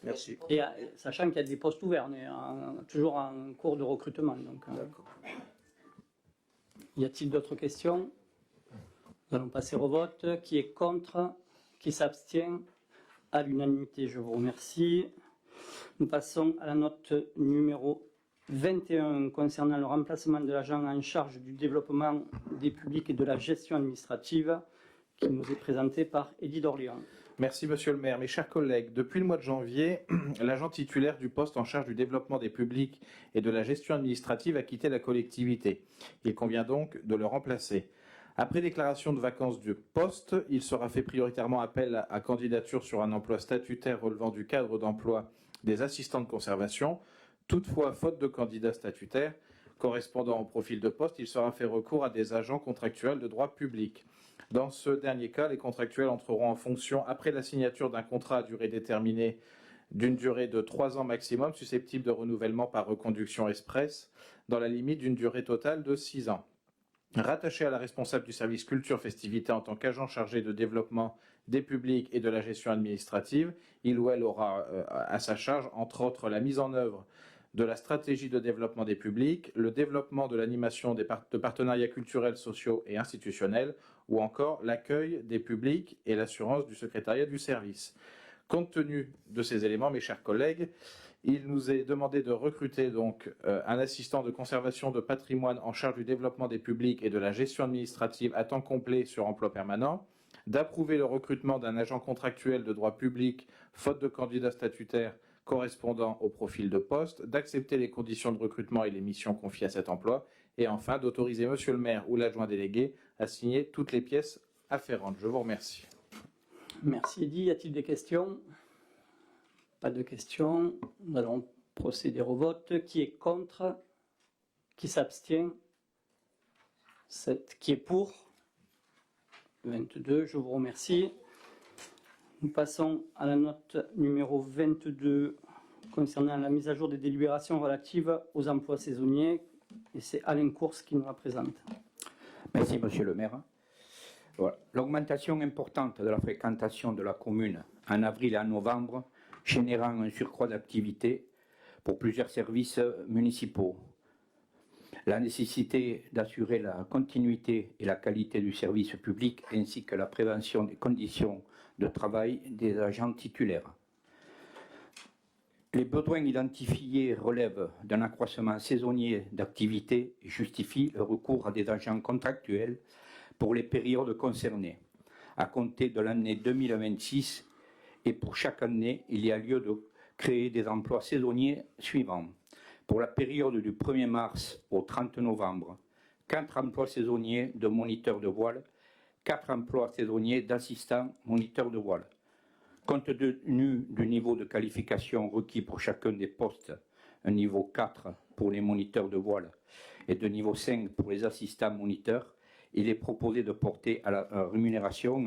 [SPEAKER 3] Merci.
[SPEAKER 1] Et sachant qu'il y a des postes ouverts, on est toujours en cours de recrutement. D'accord. Y a-t-il d'autres questions? Nous allons passer au vote. Qui est contre? Qui s'abstient? À l'unanimité, je vous remercie. Nous passons à la note numéro 21 concernant le remplacement de l'agent en charge du développement des publics et de la gestion administrative qui nous est présenté par Édith d'Orléans.
[SPEAKER 22] Merci Monsieur le maire. Mes chers collègues, depuis le mois de janvier, l'agent titulaire du poste en charge du développement des publics et de la gestion administrative a quitté la collectivité. Il convient donc de le remplacer. Après déclaration de vacances du poste, il sera fait prioritairement appel à candidature sur un emploi statutaire relevant du cadre d'emploi des assistants de conservation. Toutefois, faute de candidats statutaires correspondant au profil de poste, il sera fait recours à des agents contractuels de droit public. Dans ce dernier cas, les contractuels entreront en fonction après la signature d'un contrat à durée déterminée d'une durée de 3 ans maximum, susceptible de renouvellement par reconduction express, dans la limite d'une durée totale de 6 ans. Rattaché à la responsable du service culture festivité en tant qu'agent chargé de développement des publics et de la gestion administrative, il ou elle aura à sa charge, entre autres, la mise en œuvre de la stratégie de développement des publics, le développement de l'animation de partenariats culturels, sociaux et institutionnels, ou encore l'accueil des publics et l'assurance du secrétariat du service. Compte tenu de ces éléments, mes chers collègues, il nous est demandé de recruter donc un assistant de conservation de patrimoine en charge du développement des publics et de la gestion administrative à temps complet sur emploi permanent, d'approuver le recrutement d'un agent contractuel de droit public, faute de candidat statutaire correspondant au profil de poste, d'accepter les conditions de recrutement et les missions confiées à cet emploi, et enfin d'autoriser Monsieur le maire ou l'adjoint délégué à signer toutes les pièces afférentes. Je vous remercie.
[SPEAKER 1] Merci Eddy. Y a-t-il des questions? Pas de questions. Nous allons procéder au vote. Qui est contre? Qui s'abstient? 7. Qui est pour? 22. Je vous remercie. Nous passons à la note numéro 22 concernant la mise à jour des délibérations relatives aux emplois saisonniers. Et c'est Alain Course qui nous la présente.
[SPEAKER 4] Merci Monsieur le maire. Voilà. L'augmentation importante de la fréquentation de la commune en avril et en novembre, générant un surcroît d'activité pour plusieurs services municipaux. La nécessité d'assurer la continuité et la qualité du service public ainsi que la prévention des conditions de travail des agents titulaires. Les besoins identifiés relèvent d'un accroissement saisonnier d'activité et justifient le recours à des agents contractuels pour les périodes concernées, à compter de l'année 2026, et pour chaque année, il y a lieu de créer des emplois saisonniers suivants. Pour la période du 1er mars au 30 novembre, 4 emplois saisonniers de moniteurs de voile, 4 emplois saisonniers d'assistants moniteurs de voile. Compte tenu du niveau de qualification requis pour chacun des postes, un niveau 4 pour les moniteurs de voile et de niveau 5 pour les assistants moniteurs, il est proposé de porter à la rémunération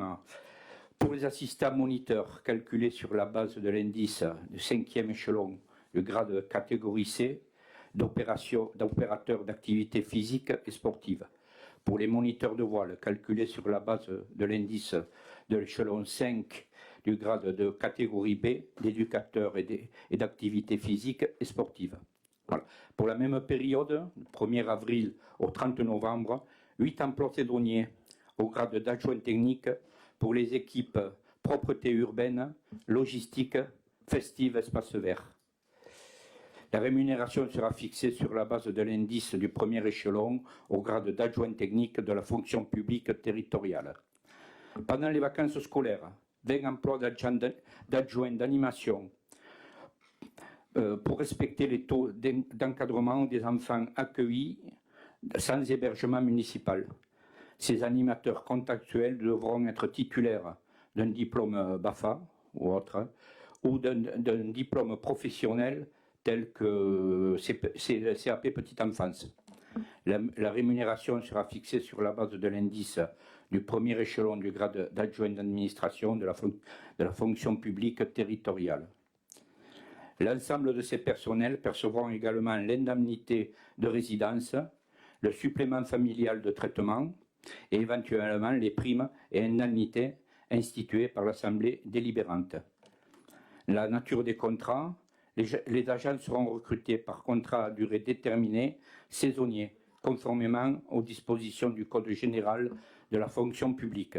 [SPEAKER 4] pour les assistants moniteurs calculés sur la base de l'indice de 5e échelon du grade catégorie C d'opérateur d'activité physique et sportive. Pour les moniteurs de voile calculés sur la base de l'indice de l'échelon 5 du grade de catégorie B d'éducateur et d'activité physique et sportive. Voilà. Pour la même période, du 1er avril au 30 novembre, 8 emplois saisonniers au grade d'adjoint technique pour les équipes propreté urbaine, logistique, festive, espace vert. La rémunération sera fixée sur la base de l'indice du premier échelon au grade d'adjoint technique de la fonction publique territoriale. Pendant les vacances scolaires, 20 emplois d'adjoints d'animation pour respecter les taux d'encadrement des enfants accueillis sans hébergement municipal. Ces animateurs contractuels devront être titulaires d'un diplôme BAFA ou autre, ou d'un diplôme professionnel tel que CAP Petite Enfance. La rémunération sera fixée sur la base de l'indice du premier échelon du grade d'adjoint d'administration de la fonction publique territoriale. L'ensemble de ces personnels percevront également l'indemnité de résidence, le supplément familial de traitement et éventuellement les primes et indemnités instituées par l'Assemblée délibérante. La nature des contrats, les agents seront recrutés par contrat à durée déterminée, saisonnier, conformément aux dispositions du Code général de la fonction publique.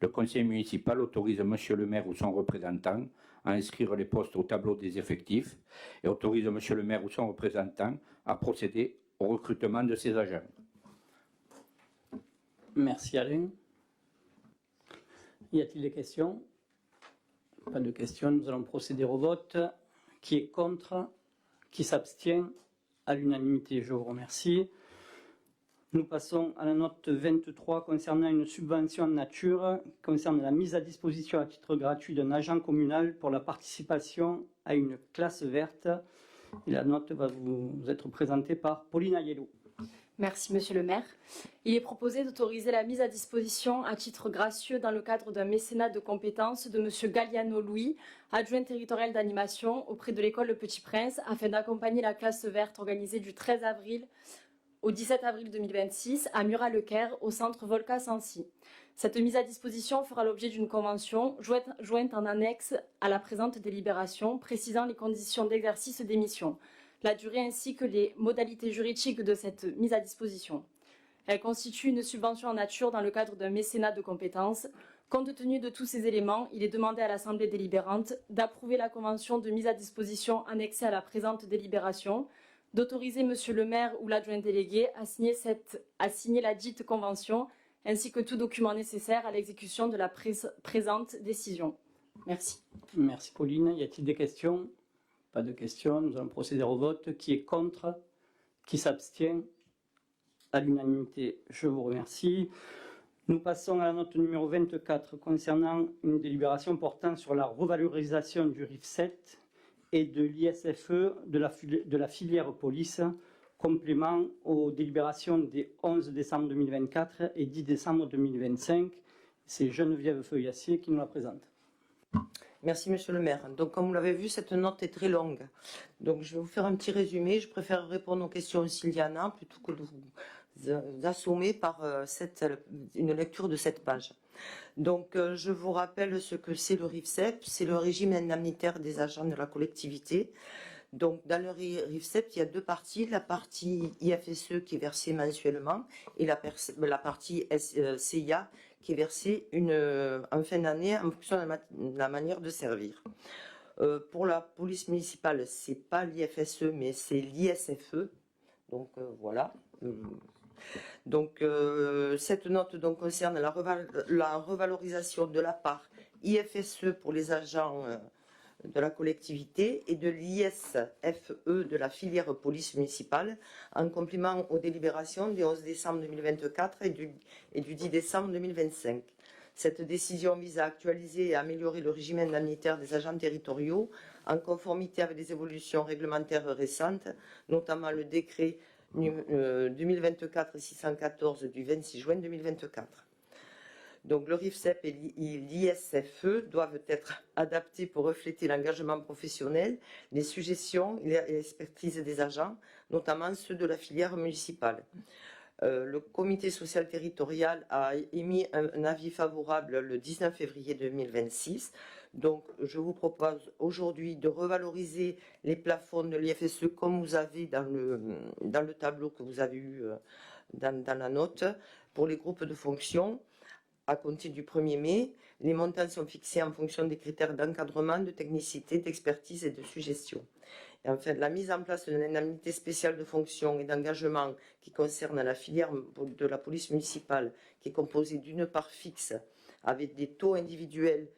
[SPEAKER 4] Le conseil municipal autorise monsieur le maire ou son représentant à inscrire les postes au tableau des effectifs et autorise monsieur le maire ou son représentant à procéder au recrutement de ses agents.
[SPEAKER 1] Merci Alain. Y a-t-il des questions? Pas de questions, nous allons procéder au vote. Qui est contre? Qui s'abstient? À l'unanimité, je vous remercie. Nous passons à la note 23 concernant une subvention en nature, concernant la mise à disposition à titre gratuit d'un agent communal pour la participation à une classe verte. Et la note va vous être présentée par Pauline Aiello.
[SPEAKER 14] Merci, Monsieur le maire. Il est proposé d'autoriser la mise à disposition à titre gracieux dans le cadre d'un mécénat de compétences de Monsieur Galliano Louis, adjoint territorial d'animation auprès de l'école Le Petit Prince, afin d'accompagner la classe verte organisée du 13 avril au 17 avril 2026 à Murat-le-Caire au centre Volca-Sancy. Cette mise à disposition fera l'objet d'une convention jointe en annexe à la présente délibération précisant les conditions d'exercice des missions, la durée ainsi que les modalités juridiques de cette mise à disposition. Elle constitue une subvention en nature dans le cadre d'un mécénat de compétences. Compte tenu de tous ces éléments, il est demandé à l'Assemblée délibérante d'approuver la convention de mise à disposition annexée à la présente délibération, d'autoriser Monsieur le maire ou l'adjoint délégué à signer la dite convention, ainsi que tout document nécessaire à l'exécution de la présente décision. Merci.
[SPEAKER 1] Merci Pauline. Y a-t-il des questions? Pas de questions. Nous allons procéder au vote. Qui est contre? Qui s'abstient? À l'unanimité, je vous remercie. Nous passons à la note numéro 24 concernant une délibération portant sur la revalorisation du RIF7 et de l'ISFE de la filière police, complément aux délibérations des 11 décembre 2024 et 10 décembre 2025. C'est Geneviève Feuillassier qui nous la présente.
[SPEAKER 18] Merci, Monsieur le maire. Donc, comme vous l'avez vu, cette note est très longue. Donc, je vais vous faire un petit résumé. Je préfère répondre aux questions Sylviana plutôt que de vous assommer par une lecture de cette page. Donc, je vous rappelle ce que c'est le RIFSEP. C'est le régime indemnitaire des agents de la collectivité. Donc, dans le RIFSEP, il y a deux parties. La partie IFSE qui est versée mensuellement et la partie CIA qui est versée en fin d'année en fonction de la manière de servir. Pour la police municipale, c'est pas l'IFSE, mais c'est l'ISFE. Donc, voilà. Donc, cette note donc, concerne la revalorisation de la part IFSE pour les agents de la collectivité et de l'ISFE de la filière police municipale en complément aux délibérations du 11 décembre 2024 et du 10 décembre 2025. Cette décision vise à actualiser et à améliorer le régime indemnitaire des agents territoriaux en conformité avec les évolutions réglementaires récentes, notamment le décret 2024-614 du 26 juin 2024. Donc le RIFSEP et l'ISFE doivent être adaptés pour refléter l'engagement professionnel, les suggestions et l'expertise des agents, notamment ceux de la filière municipale. Le comité social territorial a émis un avis favorable le 19 février 2026. Donc, je vous propose aujourd'hui de revaloriser les plafonds de l'IFSE comme vous avez dans le tableau que vous avez eu dans la note pour les groupes de fonction. À compter du 1er mai, les montants sont fixés en fonction des critères d'encadrement, de technicité, d'expertise et de suggestion. Et enfin, la mise en place d'une indemnité spéciale de fonction et d'engagement qui concerne la filière de la police municipale, qui est composée d'une part fixe avec des taux individuels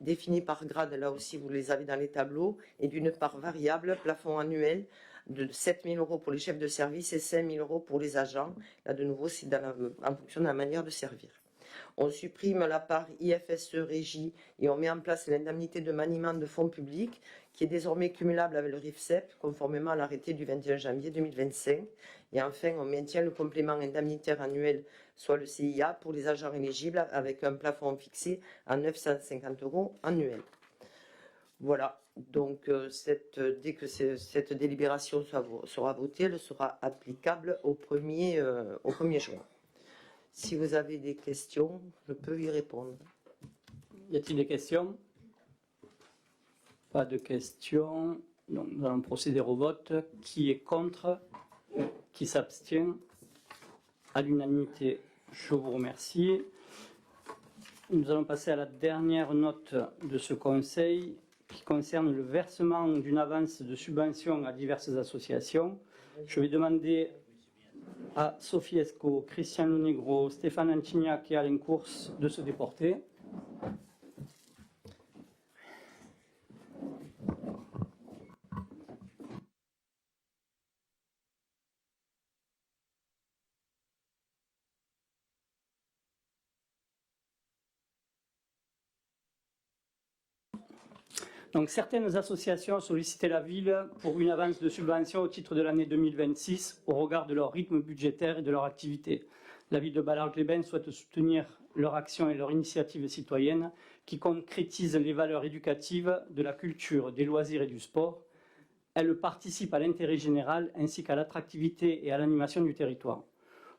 [SPEAKER 18] définis par grade, là aussi vous les avez dans les tableaux, et d'une part variable, plafond annuel de 7 000 € pour les chefs de service et 5 000 € pour les agents. Là, de nouveau, c'est en fonction de la manière de servir. On supprime la part IFSE régie et on met en place l'indemnité de maniement de fonds publics qui est désormais cumulable avec le RIFSEP conformément à l'arrêté du 21 janvier 2025. Et enfin, on maintient le complément indemnitaire annuel, soit le CIA, pour les agents éligibles avec un plafond fixé à 950 € annuels. Voilà, donc dès que cette délibération sera votée, elle sera applicable au 1er juin. Si vous avez des questions, je peux y répondre.
[SPEAKER 1] Y a-t-il des questions? Pas de questions. Donc, nous allons procéder au vote. Qui est contre? Qui s'abstient? à l'unanimité. Je vous remercie. Nous allons passer à la dernière note de ce conseil qui concerne le versement d'une avance de subvention à diverses associations. Je vais demander à Sophie Esco, Christian Lonegro, Stéphane Antignac et Alain Course de se déporter. Donc, certaines associations sollicitaient la ville pour une avance de subvention au titre de l'année 2026 au regard de leur rythme budgétaire et de leur activité. La ville de Ballaruc-les-Bains souhaite soutenir leur action et leur initiative citoyenne qui concrétisent les valeurs éducatives de la culture, des loisirs et du sport. Elle participe à l'intérêt général ainsi qu'à l'attractivité et à l'animation du territoire.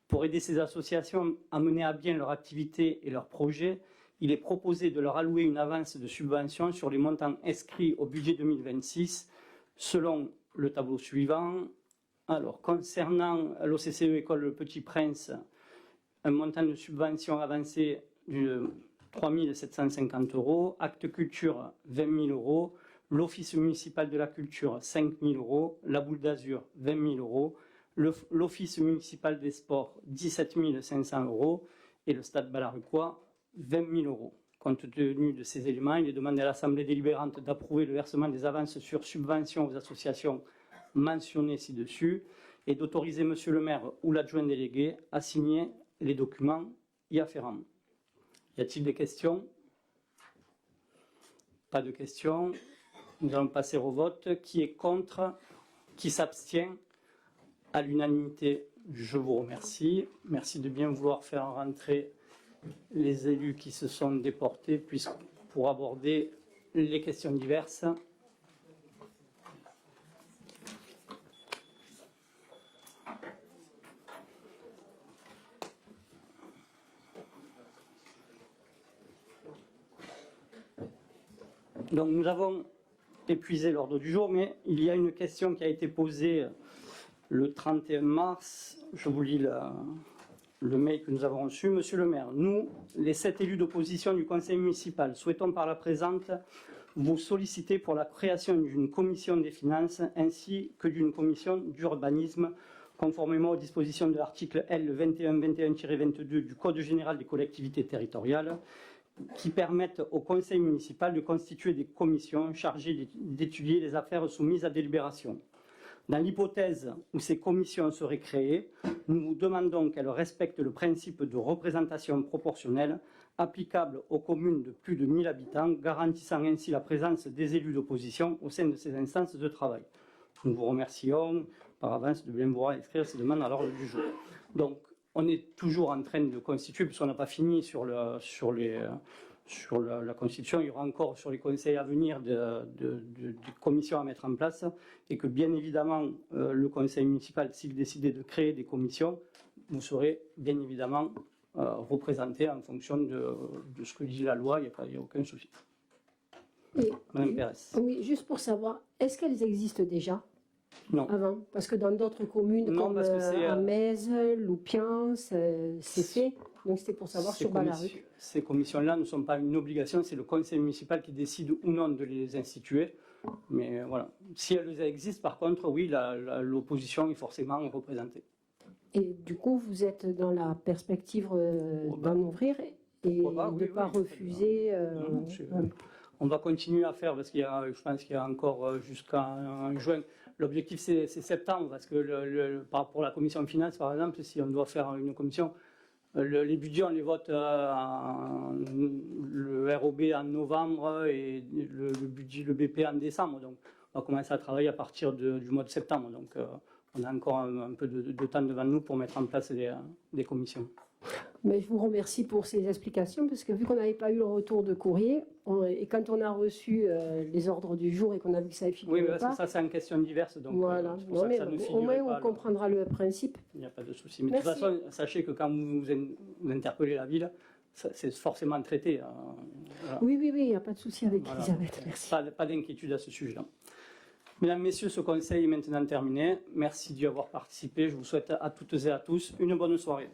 [SPEAKER 1] Pour aider ces associations à mener à bien leur activité et leurs projets, il est proposé de leur allouer une avance de subvention sur les montants inscrits au budget 2026 selon le tableau suivant. Alors, concernant l'OCCE École Le Petit Prince, un montant de subvention avancé de 3 750 €, Acte Culture 20 000 €, l'Office municipal de la culture 5 000 €, la Boule d'Azur 20 000 €, l'Office municipal des sports 17 500 € et le Stade Ballarucois 20 000 €. Compte tenu de ces éléments, il est demandé à l'Assemblée délibérante d'approuver le versement des avances sur subvention aux associations mentionnées ci-dessus et d'autoriser Monsieur le maire ou l'adjoint délégué à signer les documents y afférents. Y a-t-il des questions? Pas de questions. Nous allons passer au vote. Qui est contre? Qui s'abstient? À l'unanimité, je vous remercie. Merci de bien vouloir faire rentrer les élus qui se sont déportés pour aborder les questions diverses. Donc nous avons épuisé l'ordre du jour, mais il y a une question qui a été posée le 31 mars. Je vous lis le mail que nous avons reçu. Monsieur le maire, nous, les 7 élus d'opposition du conseil municipal, souhaitons par la présente vous solliciter pour la création d'une commission des finances ainsi que d'une commission d'urbanisme, conformément aux dispositions de l'article L 2121-22 du Code général des collectivités territoriales, qui permettent au conseil municipal de constituer des commissions chargées d'étudier les affaires soumises à délibération. Dans l'hypothèse où ces commissions seraient créées, nous vous demandons qu'elles respectent le principe de représentation proportionnelle applicable aux communes de plus de 1 000 habitants, garantissant ainsi la présence des élus d'opposition au sein de ces instances de travail. Nous vous remercions par avance de bien vouloir inscrire ces demandes à l'ordre du jour. Donc, on est toujours en train de constituer, puisqu'on n'a pas fini sur la Constitution, il y aura encore sur les conseils à venir des commissions à mettre en place, et que bien évidemment, le conseil municipal, s'il décidait de créer des commissions, vous serez bien évidemment représenté en fonction de ce que dit la loi, il n'y a aucun souci. Madame Pérez.
[SPEAKER 2] Oui, juste pour savoir, est-ce qu'elles existent déjà?
[SPEAKER 1] Non.
[SPEAKER 2] Avant, parce que dans d'autres communes comme Amèze, Loupian, c'est fait. Donc c'était pour savoir sur Ballaruc.
[SPEAKER 1] Ces commissions-là ne sont pas une obligation, c'est le conseil municipal qui décide ou non de les instituer. Mais voilà, si elles existent, par contre, oui, l'opposition est forcément représentée.
[SPEAKER 2] Et du coup, vous êtes dans la perspective d'en ouvrir et de ne pas refuser.
[SPEAKER 1] On va continuer à faire parce je pense qu'il y a encore jusqu'à juin. L'objectif, c'est septembre, parce que pour la commission de finances, par exemple, si on doit faire une commission, les budgets, on les vote le ROB en novembre et le budget, le BP en décembre. Donc, on va commencer à travailler à partir du mois de septembre. Donc, on a encore un peu de temps devant nous pour mettre en place des commissions.
[SPEAKER 2] Mais je vous remercie pour ces explications, parce que vu qu'on n'avait pas eu le retour de courrier, et quand on a reçu les ordres du jour et qu'on a vu que ça ne figurait pas...
[SPEAKER 1] Oui, ça c'est en question diverse, donc
[SPEAKER 2] voilà.
[SPEAKER 1] pour ça que ça ne
[SPEAKER 2] au moins
[SPEAKER 1] pas,
[SPEAKER 2] on comprendra le principe.
[SPEAKER 1] Il n'y a pas de souci. Mais de toute façon, sachez que quand vous interpellez la ville, c'est forcément traité. Voilà.
[SPEAKER 2] Oui, il n'y a pas de souci avec Elisabeth, merci.
[SPEAKER 1] Pas d'inquiétude à ce sujet-là. Mesdames, Messieurs, ce conseil est maintenant terminé. Merci d'y avoir participé. Je vous souhaite à toutes et à tous une bonne soirée.